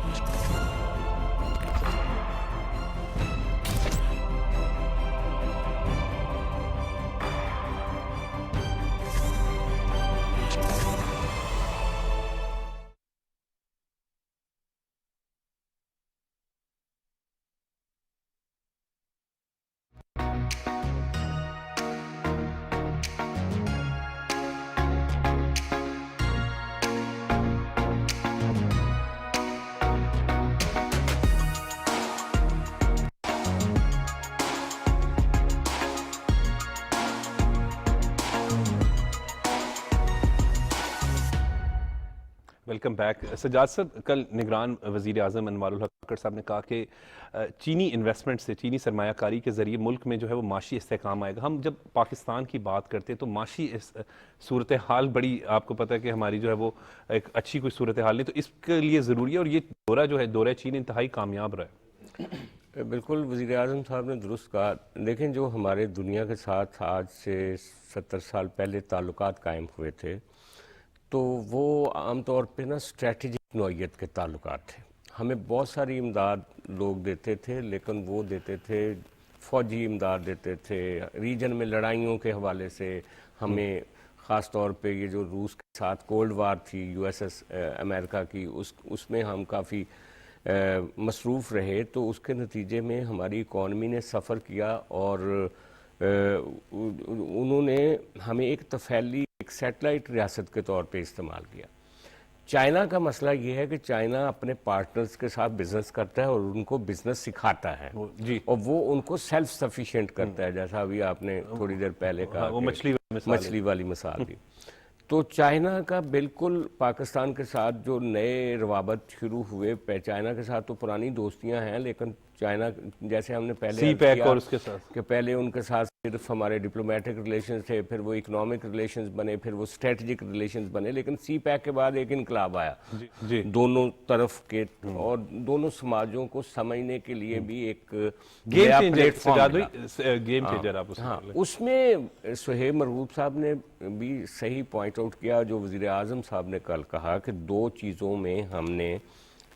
ویلکم بیک. سجاد صاحب, کل نگران وزیر اعظم انوار الحق کاکڑ صاحب نے کہا کہ چینی انویسٹمنٹ سے, چینی سرمایہ کاری کے ذریعے ملک میں جو ہے وہ معاشی استحکام آئے گا. ہم جب پاکستان کی بات کرتے ہیں تو معاشی صورتحال بڑی, آپ کو پتہ ہے کہ ہماری جو ہے وہ ایک اچھی کوئی صورتحال نہیں, تو اس کے لیے ضروری ہے, اور یہ دورہ جو ہے دورہ چین انتہائی کامیاب رہا ہے. بالکل وزیر اعظم صاحب نے درست کہا. دیکھیں جو ہمارے دنیا کے ساتھ آج سے 70 سال پہلے تعلقات قائم ہوئے تھے تو وہ عام طور پہ نا اسٹریٹجک نوعیت کے تعلقات تھے. ہمیں بہت ساری امداد لوگ دیتے تھے, لیکن وہ دیتے تھے فوجی امداد دیتے تھے, ریجن میں لڑائیوں کے حوالے سے ہمیں خاص طور پہ یہ جو روس کے ساتھ کولڈ وار تھی یو ایس ایس امریکہ کی, اس میں ہم کافی مصروف رہے, تو اس کے نتیجے میں ہماری اکانومی نے سفر کیا اور انہوں نے ہمیں ایک طفیلی ایک سیٹلائٹ ریاست کے طور پہ استعمال کیا. چائنا کا مسئلہ یہ ہے کہ چائنا اپنے پارٹنرز کے ساتھ بزنس کرتا ہے اور ان کو بزنس سکھاتا ہے جی اور وہ ان کو سیلف سفیشینٹ کرتا ہے، جیسا ابھی آپ نے تھوڑی دیر پہلے کہا وہ کہ مچھلی والی مثال دی. تو چائنا کا بالکل پاکستان کے ساتھ جو نئے روابط شروع ہوئے، چائنا کے ساتھ تو پرانی دوستیاں ہیں، لیکن چائنا جیسے ہم نے پہلے سی عرض پیک کیا اور اس کے ساتھ کہ پہلے ان کے ساتھ صرف ہمارے ڈپلومیٹک ریلیشنز تھے، پھر وہ اکنامک ریلیشنز بنے، پھر وہ اسٹریٹجک ریلیشنز بنے، لیکن سی پیک کے بعد ایک انقلاب آیا جی دونوں طرف کے، اور دونوں سماجوں کو سمجھنے کے لیے بھی ایک گیم نیا چینجر پلیٹ فارم ملا. گیم چینجر آپ اس ہاں، اس میں سہیب مرغوب صاحب نے بھی صحیح پوائنٹ آؤٹ کیا جو وزیر اعظم صاحب نے کل کہا کہ دو چیزوں میں ہم نے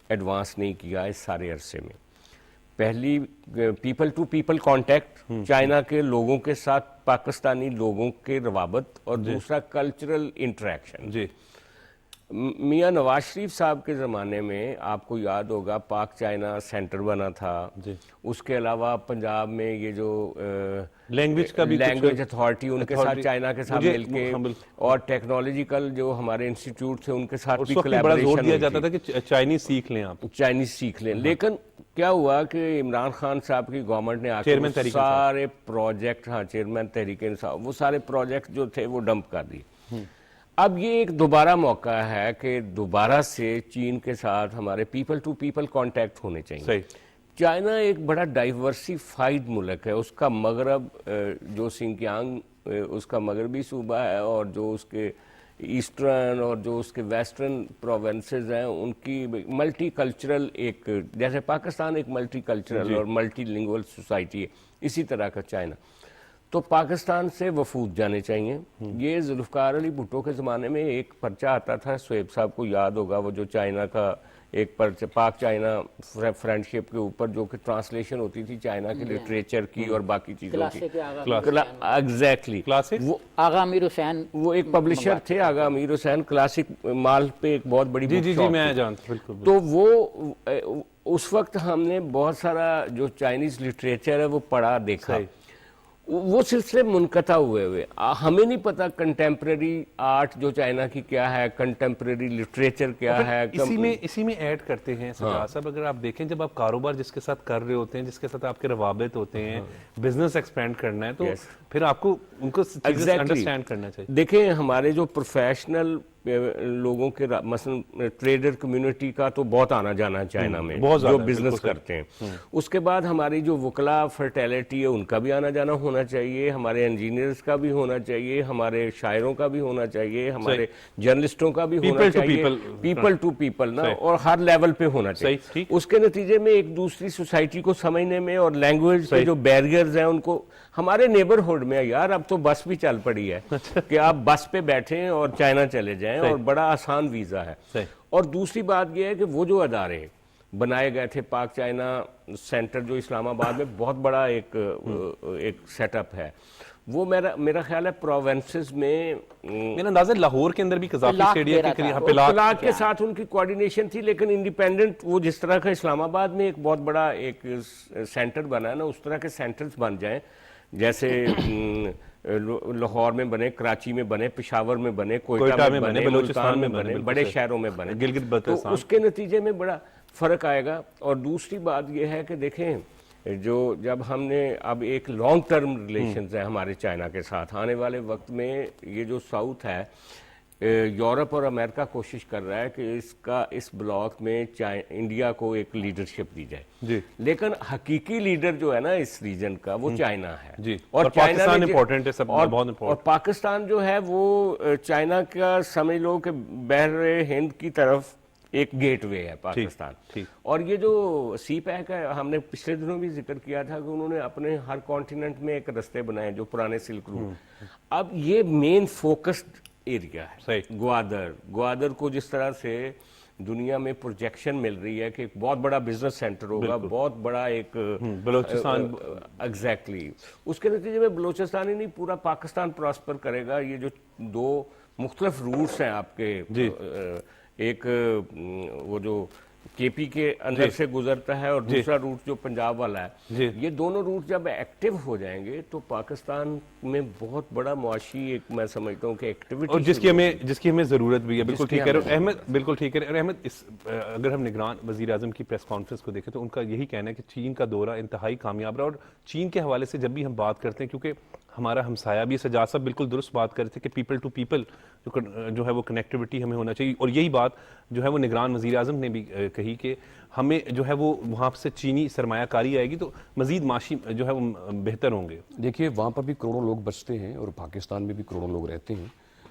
ایڈوانس نہیں کیا اس سارے عرصے میں. پہلی people to people contact, China کے لوگوں کے ساتھ پاکستانی لوگوں کے روابط، اور دوسرا کلچرل انٹریکشن. جی میاں نواز شریف صاحب کے زمانے میں آپ کو یاد ہوگا پاک چائنا سینٹر بنا تھا. اس کے علاوہ پنجاب میں یہ جو لینگویج کا بھی لینگویج اتھارٹی ان کے ساتھ چائنا کے ساتھ مل کے، اور ٹیکنالوجیکل جو ہمارے انسٹیٹیوٹ تھے ان کے ساتھ بھی بڑا زور دیا کولیبریشن جاتا تھا کہ چائنیز سیکھ لیں آپ. چائنیز سیکھ لیں. لیکن کیا ہوا کہ عمران خان صاحب کی گورنمنٹ نے آ کے چیئرمین تحریک سارے پروجیکٹ، چیئرمین تحریک انصاف، وہ سارے پروجیکٹ جو تھے وہ ڈمپ کر دیے. اب یہ ایک دوبارہ موقع ہے کہ دوبارہ سے چین کے ساتھ ہمارے پیپل ٹو پیپل کانٹیکٹ ہونے چاہیے. صحیح. چائنا ایک بڑا ڈائیورسیفائڈ ملک ہے. اس کا مغرب جو سنکیانگ اس کا مغربی صوبہ ہے، اور جو اس کے ایسٹرن اور جو اس کے ویسٹرن پروونسز ہیں ان کی ملٹی کلچرل، ایک جیسے پاکستان ایک ملٹی کلچرل اور ملٹی لنگول سوسائٹی ہے، اسی طرح کا چائنا. تو پاکستان سے وفود جانے چاہیے. یہ ذوالفقار علی بھٹو کے زمانے میں ایک پرچہ آتا تھا، سہیب صاحب کو یاد ہوگا، وہ جو چائنا کا ایک پرچہ پاک چائنا فرینڈشپ کے اوپر جو کہ ٹرانسلیشن ہوتی تھی چائنا کے لٹریچر کی اور باقی چیزوں کی. ایگزیکٹلی وہ آغا امیر حسین وہ ایک پبلشر تھے، آغا امیر حسین، کلاسک مال پہ ایک بہت بڑی جی میں جانتا ہوں. بالکل. تو وہ اس وقت ہم نے بہت سارا جو چائنیز لٹریچر ہے وہ پڑھا دیکھا. وہ سلسلے منقطع ہوئے. ہمیں نہیں پتا کنٹمپریری آرٹ جو چائنا کی کیا ہے، کنٹمپریری لٹریچر کیا ہے. اسی میں ایڈ کرتے ہیں سجاد صاحب، اگر آپ دیکھیں جب آپ کاروبار جس کے ساتھ کر رہے ہوتے ہیں، جس کے ساتھ آپ کے روابط ہوتے ہیں، بزنس ایکسپینڈ کرنا ہے، تو پھر آپ کو ان کو چیزیں انڈرسٹینڈ کرنا چاہیے. دیکھیں ہمارے جو پروفیشنل لوگوں کے مثلا ٹریڈر کمیونٹی کا تو بہت آنا جانا چائنا میں جو بزنس کرتے ہیں. اس کے بعد ہماری جو وکلا فرٹیلٹی ہے ان کا بھی آنا جانا ہونا چاہیے، ہمارے انجینئرز کا بھی ہونا چاہیے، ہمارے شاعروں کا بھی ہونا چاہیے، ہمارے جرنلسٹوں کا بھی ہونا چاہیے. پیپل ٹو پیپل نا، اور ہر لیول پہ ہونا چاہیے. اس کے نتیجے میں ایک دوسری سوسائٹی کو سمجھنے میں اور لینگویج کے جو بیریئرز ہیں ان کو، ہمارے نیبرہڈ میں یار اب تو بس بھی چل پڑی ہے کہ آپ بس پہ بیٹھیں اور چائنا چلے جائیں، اور بڑا آسان ویزا ہے. اور دوسری بات یہ ہے کہ وہ جو ادارے بنائے گئے تھے پاک چائنا سینٹر جو اسلام آباد میں بہت بڑا ایک سیٹ اپ ہے، وہ میرا خیال ہے پروونسز میں، میرا اندازہ لاہور کے اندر بھی قذافی اسٹیڈیم کے قریب پلاک کے ساتھ ان کی کوارڈینیشن تھی، لیکن انڈیپینڈنٹ وہ جس طرح کا اسلام آباد میں ایک بہت بڑا ایک سینٹر بنا ہے نا، اس طرح کے سینٹرز بن جائیں جیسے لاہور میں بنے، کراچی میں بنے، پشاور میں بنے، کوئٹہ میں بنے، بلوچستان میں بنے، بڑے شہروں میں بنے، گلگت بلتستان. تو اس کے نتیجے میں بڑا فرق آئے گا. اور دوسری بات یہ ہے کہ دیکھیں جو جب ہم نے اب ایک لانگ ٹرم ریلیشنز ہیں ہمارے چائنا کے ساتھ، آنے والے وقت میں یہ جو ساؤتھ ہے، یورپ اور امریکہ کوشش کر رہا ہے کہ اس بلاک میں انڈیا کو ایک لیڈرشپ دی جائے. لیکن حقیقی لیڈر جو ہے نا اس ریجن کا وہ چائنا ہے. اور پاکستان امپورٹنٹ ہے، سب بہت امپورٹنٹ. اور پاکستان جو ہے وہ چائنا کا سمجھ لو کہ بحر ہند کی طرف ایک گیٹ وے ہے پاکستان. اور یہ جو سی پیک ہے، ہم نے پچھلے دنوں بھی ذکر کیا تھا کہ انہوں نے اپنے ہر کانٹیننٹ میں ایک رستے بنائے جو پرانے سلک روٹ. اب یہ مین فوکسڈ ایریا ہے. گوادر کو جس طرح سے دنیا میں پروجیکشن مل رہی ہے کہ ایک بہت بڑا بزنس سینٹر ہوگا، بہت بڑا ایک بلوچستان، ایگزیکٹلی اس کے نتیجے میں بلوچستان ہی نہیں پورا پاکستان پراسپر کرے گا. یہ جو دو مختلف روٹس ہیں آپ کے، ایک وہ جو کے پی کے اندر سے گزرتا ہے اور دوسرا روٹ جو پنجاب والا جی۔ ہے، یہ دونوں روٹ جب ایکٹیو ہو جائیں گے تو پاکستان میں بہت بڑا معاشی ایک میں سمجھتا ہوں کہ ایکٹیویٹی، اور جس کی ہمیں ضرورت بھی ہے. بالکل ٹھیک ہے احمد، بالکل ٹھیک ہے. اور احمد، اگر ہم نگران وزیر اعظم کی پریس کانفرنس کو دیکھیں تو ان کا یہی کہنا ہے کہ چین کا دورہ انتہائی کامیاب رہا. اور چین کے حوالے سے جب بھی ہم بات کرتے ہیں، کیونکہ ہمارا ہمسایہ بھی، سجاد صاحب بالکل درست بات کر رہے تھے کہ پیپل ٹو پیپل جو ہے وہ کنیکٹیوٹی ہمیں ہونا چاہیے. اور یہی بات جو ہے وہ نگران وزیر اعظم نے بھی کہی کہ ہمیں جو ہے وہ وہاں سے چینی سرمایہ کاری آئے گی تو مزید معاشی جو ہے وہ بہتر ہوں گے. دیکھیے وہاں پر بھی کروڑوں لوگ بستے ہیں اور پاکستان میں بھی کروڑوں لوگ رہتے ہیں.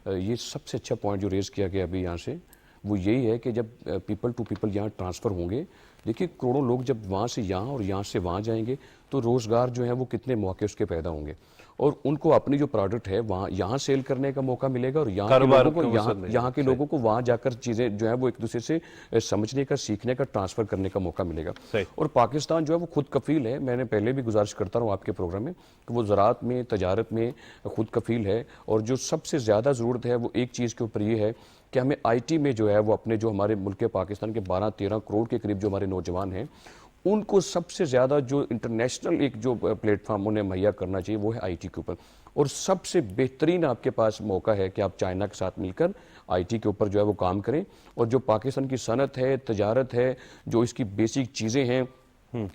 یہ سب سے اچھا پوائنٹ جو ریز کیا گیا ابھی یہاں سے وہ یہی ہے کہ جب پیپل ٹو پیپل یہاں ٹرانسفر ہوں گے، دیکھیے کروڑوں لوگ جب وہاں سے یہاں اور یہاں سے وہاں جائیں گے تو روزگار جو ہے وہ کتنے موقع اس کے پیدا ہوں گے، اور ان کو اپنی جو پروڈکٹ ہے وہاں یہاں سیل کرنے کا موقع ملے گا، اور یہاں کے لوگوں کو وہاں جا کر چیزیں جو ہے وہ ایک دوسرے سے سمجھنے کا، سیکھنے کا، ٹرانسفر کرنے کا موقع ملے گا. اور پاکستان جو ہے وہ خود کفیل ہے. میں نے پہلے بھی گزارش کرتا ہوں آپ کے پروگرام میں کہ وہ زراعت میں، تجارت میں خود کفیل ہے. اور جو سب سے زیادہ ضرورت ہے وہ ایک چیز کے اوپر یہ ہے کہ ہمیں آئی ٹی میں جو ہے وہ اپنے جو ہمارے ملک پاکستان کے 12-13 کروڑ کے قریب جو ہمارے نوجوان ہیں ان کو سب سے زیادہ جو انٹرنیشنل ایک جو پلیٹ فارم انہیں مہیا کرنا چاہیے وہ ہے آئی ٹی کے اوپر. اور سب سے بہترین آپ کے پاس موقع ہے کہ آپ چائنا کے ساتھ مل کر آئی ٹی کے اوپر جو ہے وہ کام کریں، اور جو پاکستان کی صنعت ہے، تجارت ہے، جو اس کی بیسک چیزیں ہیں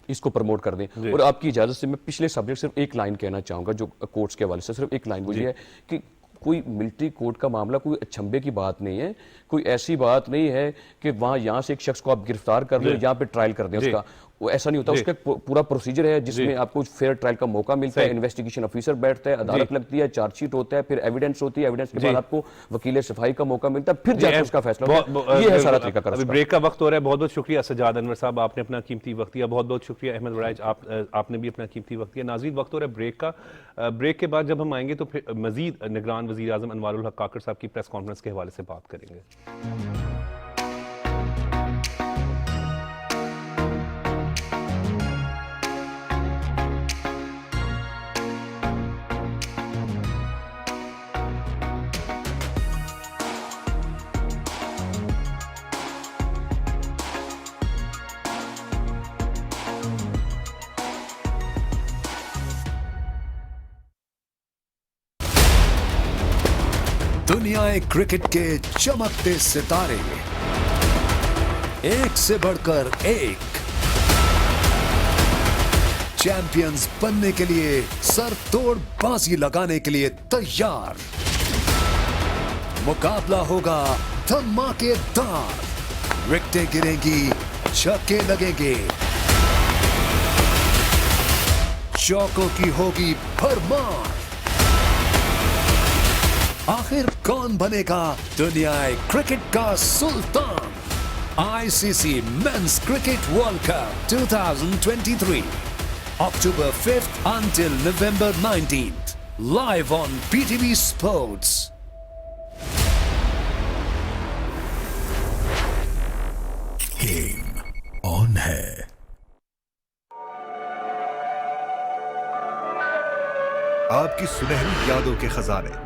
اس کو پروموٹ کر دیں. اور آپ کی اجازت سے میں پچھلے سبجیکٹ صرف ایک لائن کہنا چاہوں گا جو کورٹس کے حوالے سے، صرف ایک لائن وہ یہ ہے کہ کوئی ملٹری کوڈ کا معاملہ کوئی اچھمبے کی بات نہیں ہے، کوئی ایسی بات نہیں ہے کہ وہاں یہاں سے ایک شخص کو آپ گرفتار کر لیں، یہاں پہ ٹرائل کر دیں اس کا. وہ ایسا نہیں ہوتا. اس کا پورا پروسیجر ہے جس میں آپ کو فیئر ٹرائل کا موقع ملتا ہے، انویسٹیگیشن آفیسر بیٹھتا ہے، عدالت لگتی ہے، چارج شیٹ ہوتا ہے، پھر ایویڈنس ہوتی ہے، ایویڈنس کے بعد آپ کو وکیل صفائی کا موقع ملتا ہے، پھر جا کے اس کا فیصلہ ہوتا ہے. یہ ہے سارا طریقہ کار. ابھی بریک کا وقت ہو رہا ہے. بہت بہت شکریہ سجاد انور صاحب، آپ نے اپنا قیمتی وقت دیا. بہت بہت شکریہ احمد ورائج، آپ نے بھی اپنا قیمتی وقت دیا. ناظرین، وقت ہو رہا ہے بریک کا. بریک کے بعد جب ہم آئیں گے تو پھر مزید نگران وزیر اعظم انوار الحق کاکڑ صاحب کی پریس کانفرنس کے حوالے سے بات کریں گے. دنیا کرکٹ کے چمکتے ستارے، ایک سے بڑھ کر ایک، چیمپئنز بننے کے لیے سر توڑ بازی لگانے کے لیے تیار. مقابلہ ہوگا دھماکے دار، وکٹیں گریں گی، چھکے لگیں گے، چوکوں کی ہوگی بھرمار. آخر کون بنے گا دنیا کرکٹ کا سلطان؟ I C C men's cricket world cup 2023 October 5th until November 19th, live on PTV Sports. Game on ہے. آپ کی سنہری یادوں کے خزانے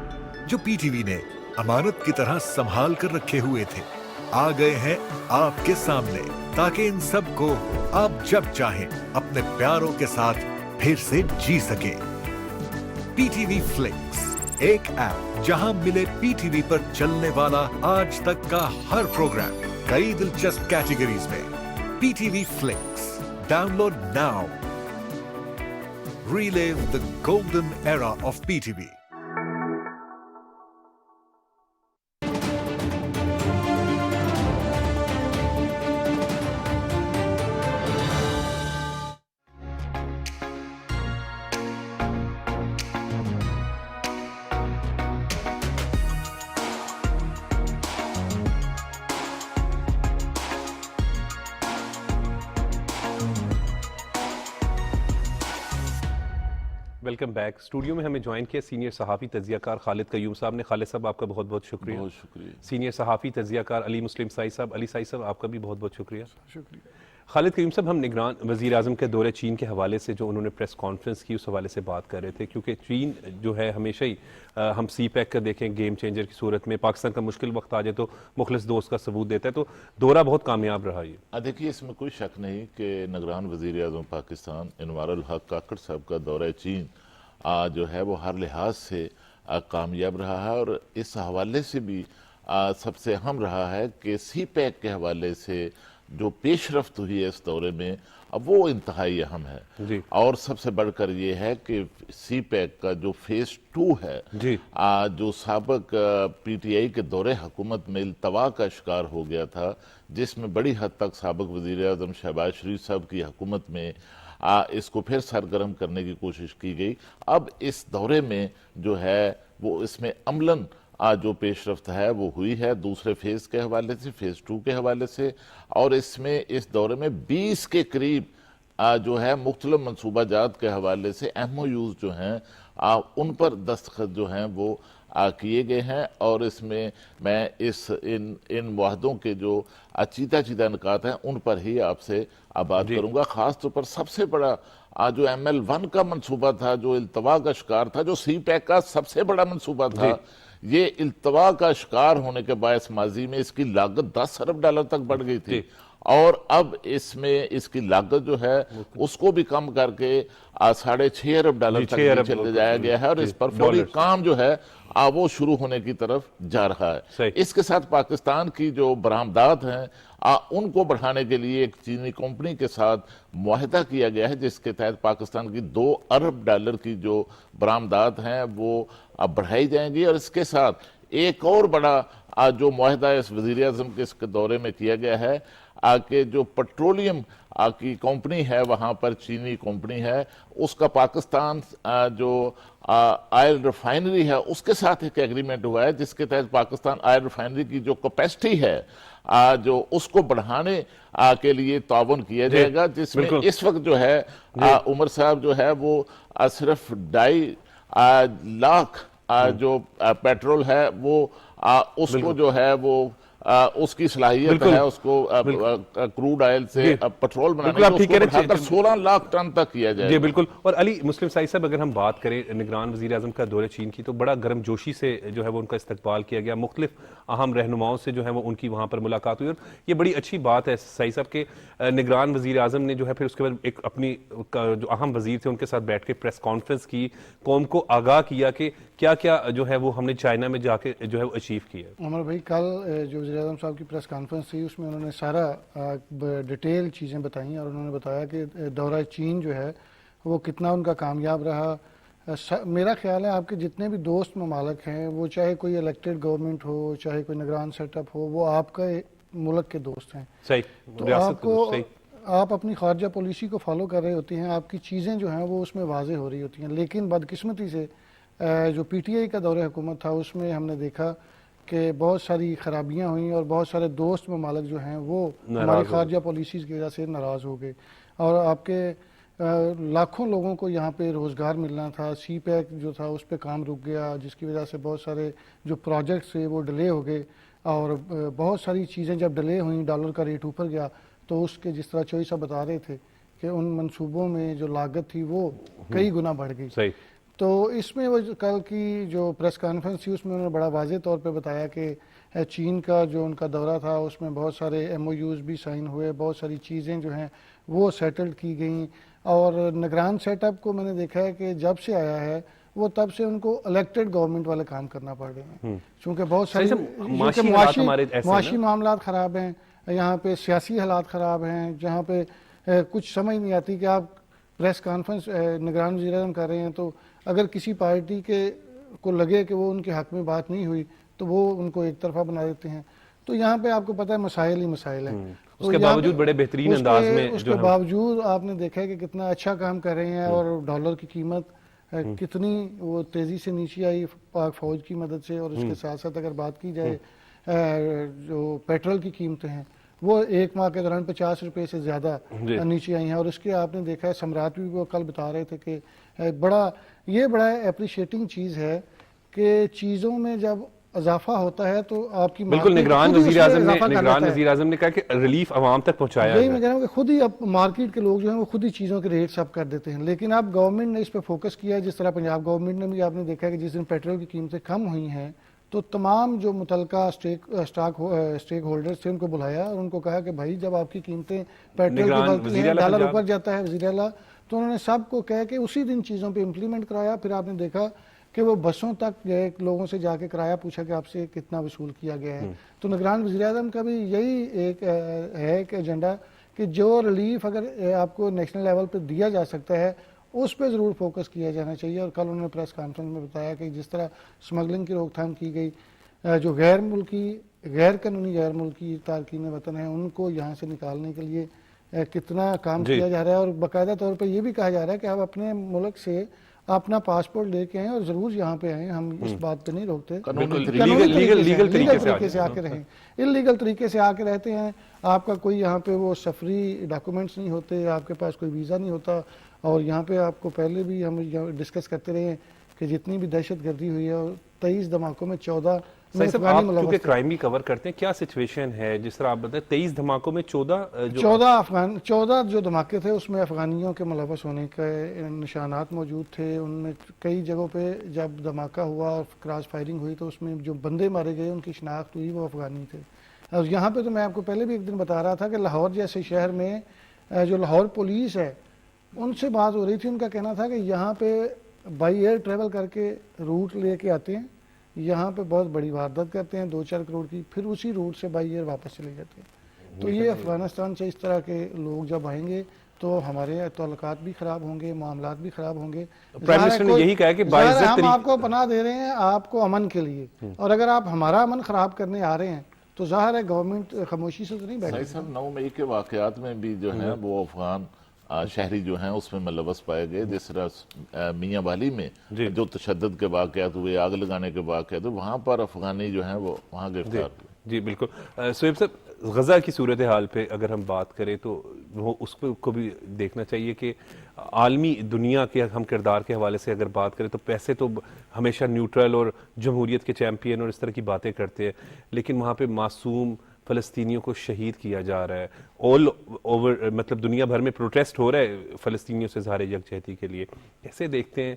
جو پی ٹی وی نے امانت کی طرح سنبھال کر رکھے ہوئے تھے آ گئے ہیں آپ کے سامنے، تاکہ ان سب کو آپ جب چاہیں اپنے پیاروں کے ساتھ پھر سے جی سکیں. پی ٹی وی فلکس، ایک ایپ جہاں ملے پی ٹی وی پر چلنے والا آج تک کا ہر پروگرام کئی دلچسپ کیٹیگریز میں. P T V flix, download now. Relive the golden era of PTV. Welcome back. Studio میں ہمیں جوائن کیا سینئر صحافی تجزیہ کار خالد قیوم صاحب نے. خالد صاحب آپ کا بہت بہت شکریہ. بہت شکریہ. سینئر صحافی تجزیہ کار علی مسلم سائی صاحب، علی سائی صاحب آپ کا بھی بہت بہت شکریہ. خالد کریم صاحب، ہم نگران وزیر اعظم کے دورے چین کے حوالے سے جو انہوں نے پریس کانفرنس کی اس حوالے سے بات کر رہے تھے، کیونکہ چین جو ہے ہمیشہ ہی ہم سی پیک کا دیکھیں گیم چینجر کی صورت میں، پاکستان کا مشکل وقت آ جائے تو مخلص دوست کا ثبوت دیتا ہے، تو دورہ بہت کامیاب رہا یہ. دیکھیے اس میں کوئی شک نہیں کہ نگران وزیر اعظم پاکستان انوار الحق کاکڑ صاحب کا دورہ چین جو ہے وہ ہر لحاظ سے کامیاب رہا ہے، اور اس حوالے سے بھی سب سے اہم رہا ہے کہ سی پیک کے حوالے سے جو پیش رفت ہوئی ہے اس دورے میں اب وہ انتہائی اہم ہے. جی. اور سب سے بڑھ کر یہ ہے کہ سی پیک کا جو فیز 2 ہے جی. جو سابق پی ٹی آئی کے دور حکومت میں التوا کا شکار ہو گیا تھا، جس میں بڑی حد تک سابق وزیر اعظم شہباز شریف صاحب کی حکومت میں اس کو پھر سرگرم کرنے کی کوشش کی گئی، اب اس دورے میں جو ہے وہ اس میں عملاً جو پیش رفت ہے وہ ہوئی ہے دوسرے فیز کے حوالے سے، فیز 2 کے حوالے سے. اور اس میں اس دورے میں 20 کے قریب جو ہے مختلف منصوبہ جات کے حوالے سے ایم او یوز جو ہیں ان پر دستخط جو ہیں وہ کیے گئے ہیں. اور اس میں ان معاہدوں کے جو چیدہ نکات ہیں ان پر ہی آپ سے بات کروں گا. خاص طور پر سب سے بڑا جو ML1 کا منصوبہ تھا، جو التوا کا شکار تھا، جو سی پیک کا سب سے بڑا منصوبہ تھا، یہ التوا کا شکار ہونے کے باعث ماضی میں اس کی لاگت $10 ارب تک بڑھ گئی تھی، اور اب اس میں اس کی لاگت جو ہے اس کو بھی کم کر کے $6.5 ارب تک نیچے لے جایا گیا ہے، اور اس پر فوری کام جو ہے وہ شروع ہونے کی طرف جا رہا ہے. اس کے ساتھ پاکستان کی جو برآمدات ہیں ان کو بڑھانے کے لیے ایک چینی کمپنی کے ساتھ معاہدہ کیا گیا ہے، جس کے تحت پاکستان کی $2 ارب کی جو برآمدات ہیں وہ بڑھائی جائیں گی. اور اس کے ساتھ ایک اور بڑا جو معاہدہ اس وزیر اعظم کے اس دورے میں کیا گیا ہے کہ جو پٹرولیم کی کمپنی ہے وہاں پر چینی کمپنی ہے، اس کا پاکستان جو آئل ریفائنری ہے اس کے ساتھ ایک ایگریمنٹ ہوا ہے، جس کے تحت پاکستان آئل ریفائنری کی جو کیپیسٹی ہے جو اس کو بڑھانے کے لیے تعاون کیا جائے گا، جس میں اس وقت جو ہے عمر صاحب جو ہے وہ صرف 2.5 لاکھ جو پیٹرول ہے وہ اس کو جو ہے وہ اس کی صلاحیت ہے اس کو کروڈ آئل سے پٹرول بنانے کی، اس کو بڑھا کر 16 لاکھ ٹن تک کیا جائے. جی بالکل. اور علی مسلم سعید صاحب، اگر ہم بات کریں نگران وزیر اعظم کا دورہ چین کی، تو بڑا گرم جوشی سے جو ہے وہ ان کا استقبال کیا گیا، مختلف اہم رہنماؤں سے جو ہے وہ ان کی وہاں پر ملاقات ہوئی، اور یہ بڑی اچھی بات ہے سعید صاحب کہ نگران وزیر اعظم نے جو ہے پھر اس کے بعد ایک اپنی جو اہم وزیر تھے ان کے ساتھ بیٹھ کے پریس کانفرنس کی، قوم کو آگاہ کیا کہ کیا کیا جو ہے وہ ہم نے چائنا میں جا کے جو ہے وہ اچیو کیا. عمر بھائی، کل جو وزیر اعظم صاحب کی پریس کانفرنس تھی اس میں انہوں نے سارا ڈیٹیل چیزیں بتائیں، اور انہوں نے بتایا کہ دورہ چین جو ہے وہ کتنا ان کا کامیاب رہا. میرا خیال ہے آپ کے جتنے بھی دوست ممالک ہیں، وہ چاہے کوئی الیکٹڈ گورنمنٹ ہو، چاہے کوئی نگران سیٹ اپ ہو، وہ آپ کا ملک کے دوست ہیں. صحیح. تو آپ اپنی خارجہ پالیسی کو فالو کر رہے ہوتے ہیں، آپ کی چیزیں جو ہیں وہ اس میں واضح ہو رہی ہوتی ہیں. لیکن بدقسمتی سے جو پی ٹی آئی کا دور حکومت تھا اس میں ہم نے دیکھا کہ بہت ساری خرابیاں ہوئیں، اور بہت سارے دوست ممالک جو ہیں وہ ہماری خارجہ پالیسیز کی وجہ سے ناراض ہو گئے، اور آپ کے لاکھوں لوگوں کو یہاں پہ روزگار ملنا تھا. سی پیک جو تھا اس پہ کام رک گیا، جس کی وجہ سے بہت سارے جو پروجیکٹس تھے وہ ڈیلے ہو گئے، اور بہت ساری چیزیں جب ڈیلے ہوئیں، ڈالر کا ریٹ اوپر گیا، تو اس کے جس طرح چوئی صاحب بتا رہے تھے کہ ان منصوبوں میں جو لاگت تھی وہ کئی گنا بڑھ گئی. تو اس میں وہ کل کی جو پریس کانفرنس تھی اس میں انہوں نے بڑا واضح طور پہ بتایا کہ چین کا جو ان کا دورہ تھا اس میں بہت سارے ایم او یوز بھی سائن ہوئے، بہت ساری چیزیں جو ہیں وہ سیٹلڈ کی گئیں. اور نگران سیٹ اپ کو میں نے دیکھا ہے کہ جب سے آیا ہے وہ تب سے ان کو الیکٹڈ گورنمنٹ والے کام کرنا پڑ رہے ہیں، چونکہ بہت ساری معاشی معاملات خراب ہیں، یہاں پہ سیاسی حالات خراب ہیں، جہاں پہ کچھ سمجھ نہیں آتی کہ آپ پریس کانفرنس نگران وزیر اعظم کر رہے ہیں، تو اگر کسی پارٹی کے کو لگے کہ وہ ان کے حق میں بات نہیں ہوئی تو وہ ان کو ایک طرفہ بنا دیتے ہیں. تو یہاں پہ آپ کو پتہ ہے مسائل ہی مسائل ہیں. اس کے باوجود بڑے بہترین انداز میں اس کے باوجود آپ نے دیکھا ہے کہ کتنا اچھا کام کر رہے ہیں، اور ڈالر کی قیمت کتنی وہ تیزی سے نیچے آئی پاک فوج کی مدد سے. اور اس کے ساتھ ساتھ اگر بات کی جائے جو پیٹرول کی قیمتیں ہیں وہ ایک ماہ کے دوران 50 روپے سے زیادہ نیچے آئی ہیں. اور اس کے آپ نے دیکھا ہے سمراٹ بھی وہ کل بتا رہے تھے کہ بڑا اپریشیٹنگ چیز ہے کہ چیزوں میں جب اضافہ ہوتا ہے تو آپ کی بالکل market نگران خود ہی اس وزیر میں اعظم اضافہ کر نے لیتا ہے۔ نے کہا کہ ریلیف عوام تک پہنچایا یہی جائے۔ میں کہہ رہا ہوں کہ خود ہی اب مارکیٹ کے لوگ جو ہیں وہ خود ہی چیزوں کے ریٹس اپ کر دیتے ہیں، لیکن اب گورنمنٹ نے اس پہ فوکس کیا ہے، جس طرح پنجاب گورنمنٹ نے بھی آپ نے دیکھا ہے کہ جس دن پیٹرول کی قیمتیں کم ہوئی ہیں تو تمام جو متعلقہ اسٹیک ہولڈرز تھے ان کو بلایا اور ان کو کہا کہ بھائی جب آپ کی قیمتیں پیٹرول کی نگران بڑھتی وزیر ہیں، اعلیٰ ڈالر پنجاب۔ اوپر جاتا ہے وزیر اعلیٰ، تو انہوں نے سب کو کہہ کہ اسی دن چیزوں پہ امپلیمنٹ کرایا۔ پھر آپ نے دیکھا کہ وہ بسوں تک گئے، لوگوں سے جا کے کرایہ پوچھا کہ آپ سے کتنا وصول کیا گیا ہے۔ تو نگران وزیر اعظم کا بھی یہی ایک ہے کہ ایجنڈا کہ جو ریلیف اگر آپ کو نیشنل لیول پہ دیا جا سکتا ہے اس پہ ضرور فوکس کیا جانا چاہیے۔ اور کل انہوں نے پریس کانفرنس میں بتایا کہ جس طرح سمگلنگ کی روک تھام کی گئی، جو غیر قانونی غیر ملکی تارکین وطن ہیں ان کو یہاں سے نکالنے کے لیے کتنا کام کیا جا رہا ہے، اور باقاعدہ طور پہ یہ بھی کہا جا رہا ہے کہ آپ اپنے ملک سے اپنا پاسپورٹ لے کے آئیں اور ضرور یہاں پہ آئیں، ہم اس بات پہ نہیں روکتے، لیگل طریقے سے آ کے رہیں۔ انلیگل طریقے سے آ کے رہتے ہیں، آپ کا کوئی یہاں پہ وہ سفری ڈاکومنٹس نہیں ہوتے، آپ کے پاس کوئی ویزا نہیں ہوتا، اور یہاں پہ آپ کو پہلے بھی ہم ڈسکس کرتے رہے ہیں کہ جتنی بھی دہشت گردی ہوئی ہے اور 23 دھماکوں میں 14 صاحب آپ کیونکہ کرائم بھی کور کرتے ہیں، کیا سچویشن ہے جس طرح آپ بتائیں 23 دھماکوں میں 14 جو دھماکے تھے اس میں افغانیوں کے ملوث ہونے کے نشانات موجود تھے۔ ان میں کئی جگہوں پہ جب دھماکہ ہوا اور کراس فائرنگ ہوئی تو اس میں جو بندے مارے گئے ان کی شناخت ہوئی وہ افغانی تھے۔ اور یہاں پہ تو میں آپ کو پہلے بھی ایک دن بتا رہا تھا کہ لاہور جیسے شہر میں جو لاہور پولیس ہے ان سے بات ہو رہی تھی، ان کا کہنا تھا کہ یہاں پہ بائی ایئر ٹریول کر کے روٹ لے کے آتے ہیں، یہاں پہ بہت بڑی واردات کرتے ہیں 2-4 کروڑ کی، پھر اسی روٹ سے بائی ایئر واپس چلے جاتے ہیں۔ تو یہ افغانستان سے اس طرح کے لوگ جب آئیں گے تو ہمارے تعلقات بھی خراب ہوں گے، معاملات بھی خراب ہوں گے۔ پرائم منسٹر نے یہی کہا کہ ہم آپ کو پناہ دے رہے ہیں آپ کو امن کے لیے، اور اگر آپ ہمارا امن خراب کرنے آ رہے ہیں تو ظاہر ہے گورنمنٹ خاموشی سے تو نہیں بیٹھے۔ صاحب 9 مئی کے واقعات میں بھی جو ہیں وہ افغان شہری جو ہیں اس میں ملوث پائے گئے، جس طرح میاں والی میں جو تشدد کے واقعات ہوئے، آگ لگانے کے واقعات ہوئے، وہاں پر افغانی جو ہیں وہ وہاں گرفتار ہوئے۔ جی بالکل سہیب صاحب، غزہ کی صورتحال پہ اگر ہم بات کریں تو وہ اس کو بھی دیکھنا چاہیے کہ عالمی دنیا کے ہم کردار کے حوالے سے اگر بات کریں تو پیسے تو ہمیشہ نیوٹرل اور جمہوریت کے چیمپئن اور اس طرح کی باتیں کرتے ہیں، لیکن وہاں پہ معصوم فلسطینیوں کو شہید کیا جا رہا ہے، آل اوور مطلب دنیا بھر میں پروٹیسٹ ہو رہا ہے فلسطینیوں سے اظہار یکجہتی کے لیے۔ کیسے دیکھتے ہیں؟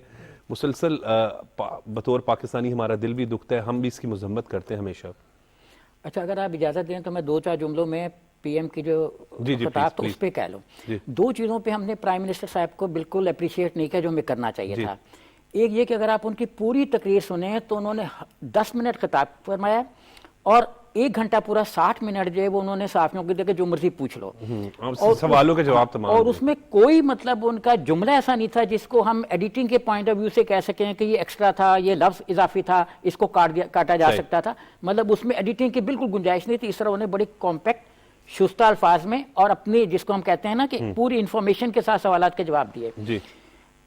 مسلسل بطور پاکستانی ہمارا دل بھی دکھتا ہے، ہم بھی اس کی مذمت کرتے ہیں ہمیشہ۔ اچھا اگر آپ اجازت دیں تو میں 2-4 جملوں میں پی ایم کی جو خطاب تو اس پہ کہہ لوں۔ 2 چیزوں پہ ہم نے پرائم منسٹر صاحب کو بالکل اپریشیٹ نہیں کیا جو ہمیں کرنا چاہیے تھا۔ ایک یہ کہ اگر آپ ان کی پوری تقریر سنیں تو انہوں نے 10 منٹ خطاب فرمایا اور 1 گھنٹہ پورا 60 منٹ جو ہے وہ انہوں نے صحافیوں کو دے کہ جو مرضی پوچھ لو، سوالوں کے جواب تمام، اور اس میں کوئی مطلب ان کا جملہ ایسا نہیں تھا جس کو ہم ایڈیٹنگ کے پوائنٹ آف ویو سے کہہ سکیں کہ یہ ایکسٹرا تھا، یہ لفظ اضافی تھا، اس کو کاٹا جا سکتا تھا، مطلب اس میں ایڈیٹنگ کی بالکل گنجائش نہیں تھی۔ اس طرح انہیں بڑی کمپیکٹ شستہ الفاظ میں اور اپنی جس کو ہم کہتے ہیں نا کہ پوری انفارمیشن کے ساتھ سوالات کے جواب دیے۔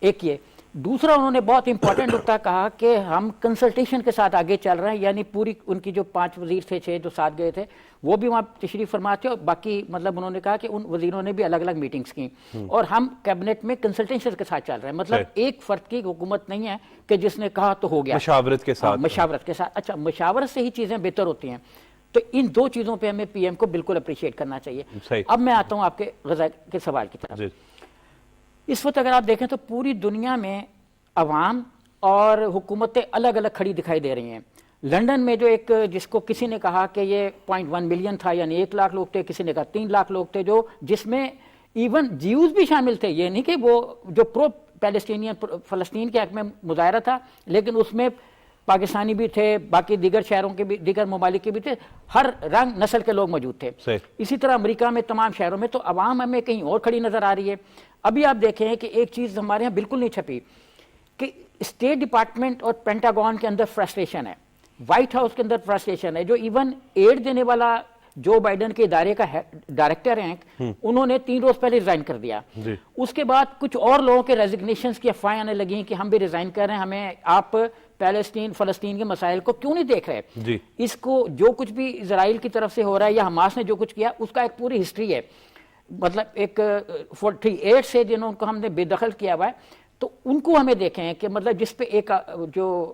ایک یہ دوسرا انہوں نے بہت امپورٹنٹ نکتہ کہا کہ ہم کنسلٹیشن کے ساتھ آگے چل رہے ہیں، یعنی پوری ان کی جو 5 وزیر تھے 6 جو ساتھ گئے تھے وہ بھی وہاں تشریف فرما تھے، اور باقی مطلب انہوں نے کہا کہ ان وزیروں نے بھی الگ الگ میٹنگز کی، اور ہم کیبنٹ میں کنسلٹیشن کے ساتھ چل رہے ہیں، مطلب ایک فرد کی حکومت نہیں ہے کہ جس نے کہا تو ہو گیا، مشاورت کے ساتھ۔ مشاورت کے ساتھ، اچھا مشاورت سے ہی چیزیں بہتر ہوتی ہیں۔ تو ان 2 چیزوں پہ ہمیں پی ایم کو بالکل اپریشیٹ کرنا چاہیے۔ اب میں آتا ہوں آپ کے غزہ کے سوال کی طرف۔ اس وقت اگر آپ دیکھیں تو پوری دنیا میں عوام اور حکومتیں الگ الگ کھڑی دکھائی دے رہی ہیں۔ لندن میں جو ایک جس کو کسی نے کہا کہ یہ 0.1 ملین تھا، یعنی 1 لاکھ لوگ تھے، کسی نے کہا 3 لاکھ لوگ تھے، جو جس میں ایون جیوز بھی شامل تھے، یہ نہیں کہ وہ جو پرو پیلسٹینین فلسطین کے حق میں مظاہرہ تھا، لیکن اس میں پاکستانی بھی تھے، باقی دیگر شہروں کے بھی، دیگر ممالک کے بھی تھے، ہر رنگ نسل کے لوگ موجود تھے۔ اسی طرح امریکہ میں تمام شہروں میں، تو عوام ہمیں کہیں اور کھڑی نظر آ رہی ہے۔ ابھی آپ دیکھیں کہ ایک چیز ہمارے یہاں بالکل نہیں چھپی کہ اسٹیٹ ڈپارٹمنٹ اور پینٹاگون کے اندر فرسٹریشن ہے، وائٹ ہاؤس کے اندر فرسٹریشن ہے، جو ایون ایڈ دینے والا جو بائیڈن کے ادارے کا ڈائریکٹر ہیں انہوں نے 3 روز پہلے ریزائن کر دیا۔ اس کے بعد کچھ اور لوگوں کے ریزگنیشنز کی افواہیں آنے لگیں کہ ہم بھی ریزائن کر رہے ہیں، ہمیں آپ فلسطین کے مسائل کو کیوں نہیں دیکھ رہے؟ اس کو جو کچھ بھی اسرائیل کی طرف سے ہو رہا ہے یا حماس نے جو کچھ کیا اس کا ایک پوری ہسٹری ہے، مطلب ایک 48 سے جنہوں کو ہم نے بے دخل کیا ہوا ہے، تو ان کو ہمیں دیکھیں کہ مطلب جس پہ ایک جو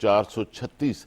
436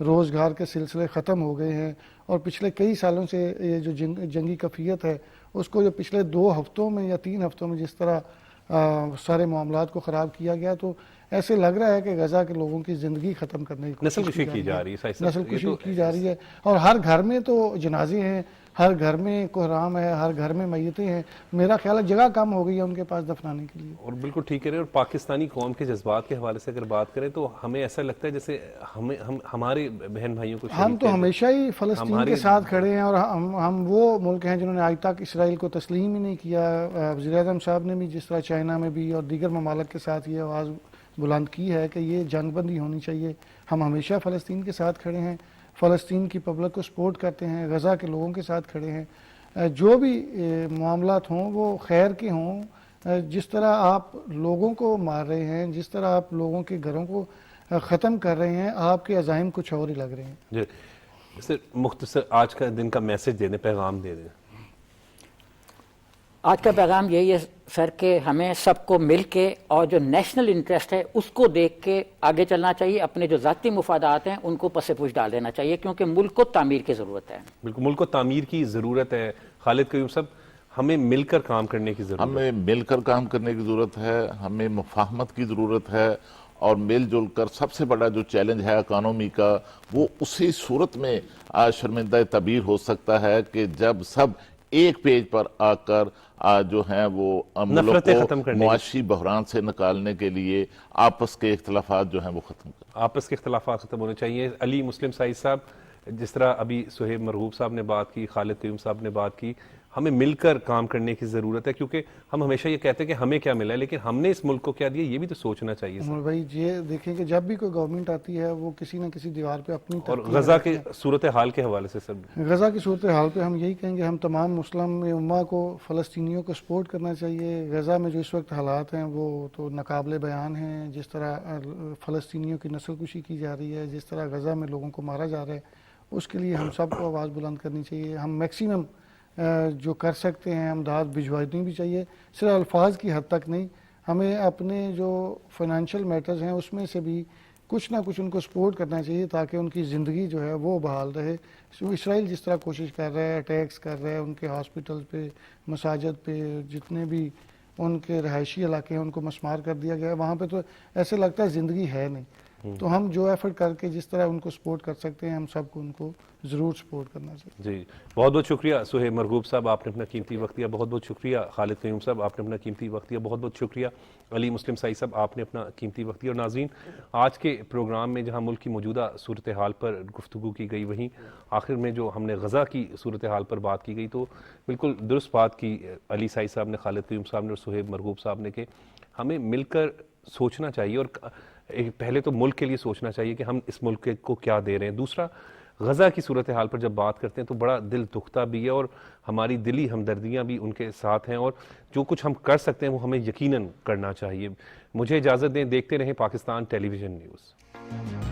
روزگار کے سلسلے ختم ہو گئے ہیں، اور پچھلے کئی سالوں سے یہ جو جنگی کیفیت ہے اس کو جو پچھلے 2 ہفتوں میں یا 3 ہفتوں میں جس طرح سارے معاملات کو خراب کیا گیا، تو ایسے لگ رہا ہے کہ غزہ کے لوگوں کی زندگی ختم کرنے کی نسل کشی کی جا رہی ہے، نسل کشی کی جا رہی ہے، اور ہر گھر میں تو جنازے ہیں، ہر گھر میں کوہرام ہے، ہر گھر میں میتیں ہیں. میرا خیال ہے جگہ کم ہو گئی ہے ان کے پاس دفنانے کے لیے. اور بالکل ٹھیک کہہ رہے ہیں. اور پاکستانی قوم کے جذبات کے حوالے سے اگر بات کریں تو ہمیں ایسا لگتا ہے جیسے ہمارے بہن بھائیوں کو ہم تو ہمیشہ ہی فلسطین کے ساتھ کھڑے ہیں، اور ہم وہ ملک ہیں جنہوں نے آج تک اسرائیل کو تسلیم ہی نہیں کیا. وزیر اعظم صاحب نے بھی جس طرح چائنا میں بھی اور دیگر ممالک کے ساتھ یہ آواز بلند کی ہے کہ یہ جنگ بندی ہونی چاہیے. ہم ہمیشہ فلسطین کے ساتھ کھڑے ہیں، فلسطین کی پبلک کو سپورٹ کرتے ہیں، غزہ کے لوگوں کے ساتھ کھڑے ہیں. جو بھی معاملات ہوں وہ خیر کے ہوں. جس طرح آپ لوگوں کو مار رہے ہیں، جس طرح آپ لوگوں کے گھروں کو ختم کر رہے ہیں، آپ کے عزائم کچھ اور ہی لگ رہے ہیں. جی سر، مختصر آج کا دن کا میسج دے دیں، پیغام دے دیں. آج کا پیغام یہی ہے سر کہ ہمیں سب کو مل کے اور جو نیشنل انٹرسٹ ہے اس کو دیکھ کے آگے چلنا چاہیے. اپنے جو ذاتی مفادات ہیں ان کو پس پوچھ ڈال دینا چاہیے، کیونکہ ملک کو تعمیر کی ضرورت ہے. بالکل ملک کو تعمیر کی ضرورت ہے. خالد قیوم صاحب، ہمیں مل کر کام کرنے کی ضرورت ہے. ہمیں مل کر کام کرنے کی ضرورت ہے، ہمیں مفاہمت کی ضرورت ہے، اور مل جل کر سب سے بڑا جو چیلنج ہے اکانومی کا، وہ اسی صورت میں شرمندہ تعبیر ہو سکتا ہے کہ جب سب ایک پیج پر آ کر جو ہیں وہ ملک کو معاشی بحران سے نکالنے کے لیے آپس کے اختلافات جو ہیں وہ ختم کریں. آپس کے اختلافات ختم ہونے چاہیے. علی مسلم سعید صاحب، جس طرح ابھی سہیب مرغوب صاحب نے بات کی، خالد قیوم صاحب نے بات کی، ہمیں مل کر کام کرنے کی ضرورت ہے. کیونکہ ہم ہمیشہ یہ کہتے ہیں کہ ہمیں کیا ملا ہے، لیکن ہم نے اس ملک کو کیا دیا، یہ بھی تو سوچنا چاہیے. عمر بھائی یہ دیکھیں کہ جب بھی کوئی گورنمنٹ آتی ہے وہ کسی نہ کسی دیوار پہ اپنی اور غزہ کی صورتحال کے حوالے سے سر، غزہ کی صورتحال پہ ہم یہی کہیں گے ہم تمام مسلم امہ کو فلسطینیوں کو سپورٹ کرنا چاہیے. غزہ میں جو اس وقت حالات ہیں وہ تو ناقابل بیان ہیں. جس طرح فلسطینیوں کی نسل کشی کی جا رہی ہے، جس طرح غزہ میں لوگوں کو مارا جا رہا ہے، اس کے لیے ہم سب کو آواز بلند کرنی چاہیے. ہم میکسیمم جو کر سکتے ہیں امداد بھجوانی بھی چاہیے، صرف الفاظ کی حد تک نہیں. ہمیں اپنے جو فائنینشیل میٹرز ہیں اس میں سے بھی کچھ نہ کچھ ان کو سپورٹ کرنا چاہیے تاکہ ان کی زندگی جو ہے وہ بحال رہے. اسرائیل جس طرح کوشش کر رہا ہے، اٹیکس کر رہا ہے ان کے ہاسپٹل پہ، مساجد پہ، جتنے بھی ان کے رہائشی علاقے ہیں ان کو مسمار کر دیا گیا ہے، وہاں پہ تو ایسے لگتا ہے زندگی ہے نہیں. تو ہم جو ایفرٹ کر کے جس طرح ان کو سپورٹ کر سکتے ہیں ہم سب کو ان کو ضرور سپورٹ کرنا چاہیے. جی بہت بہت شکریہ سہیب مرغوب صاحب، آپ نے اپنا قیمتی وقت دیا. بہت بہت شکریہ خالد قیوم صاحب، آپ نے اپنا قیمتی وقت دیا. بہت بہت شکریہ علی مسلم سعید صاحب، آپ نے اپنا قیمتی وقت دیا. اور ناظرین، آج کے پروگرام میں جہاں ملک کی موجودہ صورتحال پر گفتگو کی گئی، وہیں آخر میں جو ہم نے غزہ کی صورتحال پر بات کی گئی، تو بالکل درست بات کی علی سعید صاحب نے، خالد قیوم صاحب نے اور سہیب مرغوب صاحب نے کہ ہمیں مل کر سوچنا چاہیے. اور پہلے تو ملک کے لیے سوچنا چاہیے کہ ہم اس ملک کو کیا دے رہے ہیں. دوسرا، غزہ کی صورتحال پر جب بات کرتے ہیں تو بڑا دل دکھتا بھی ہے، اور ہماری دلی ہمدردیاں بھی ان کے ساتھ ہیں، اور جو کچھ ہم کر سکتے ہیں وہ ہمیں یقیناً کرنا چاہیے. مجھے اجازت دیں، دیکھتے رہیں پاکستان ٹیلی ویژن نیوز.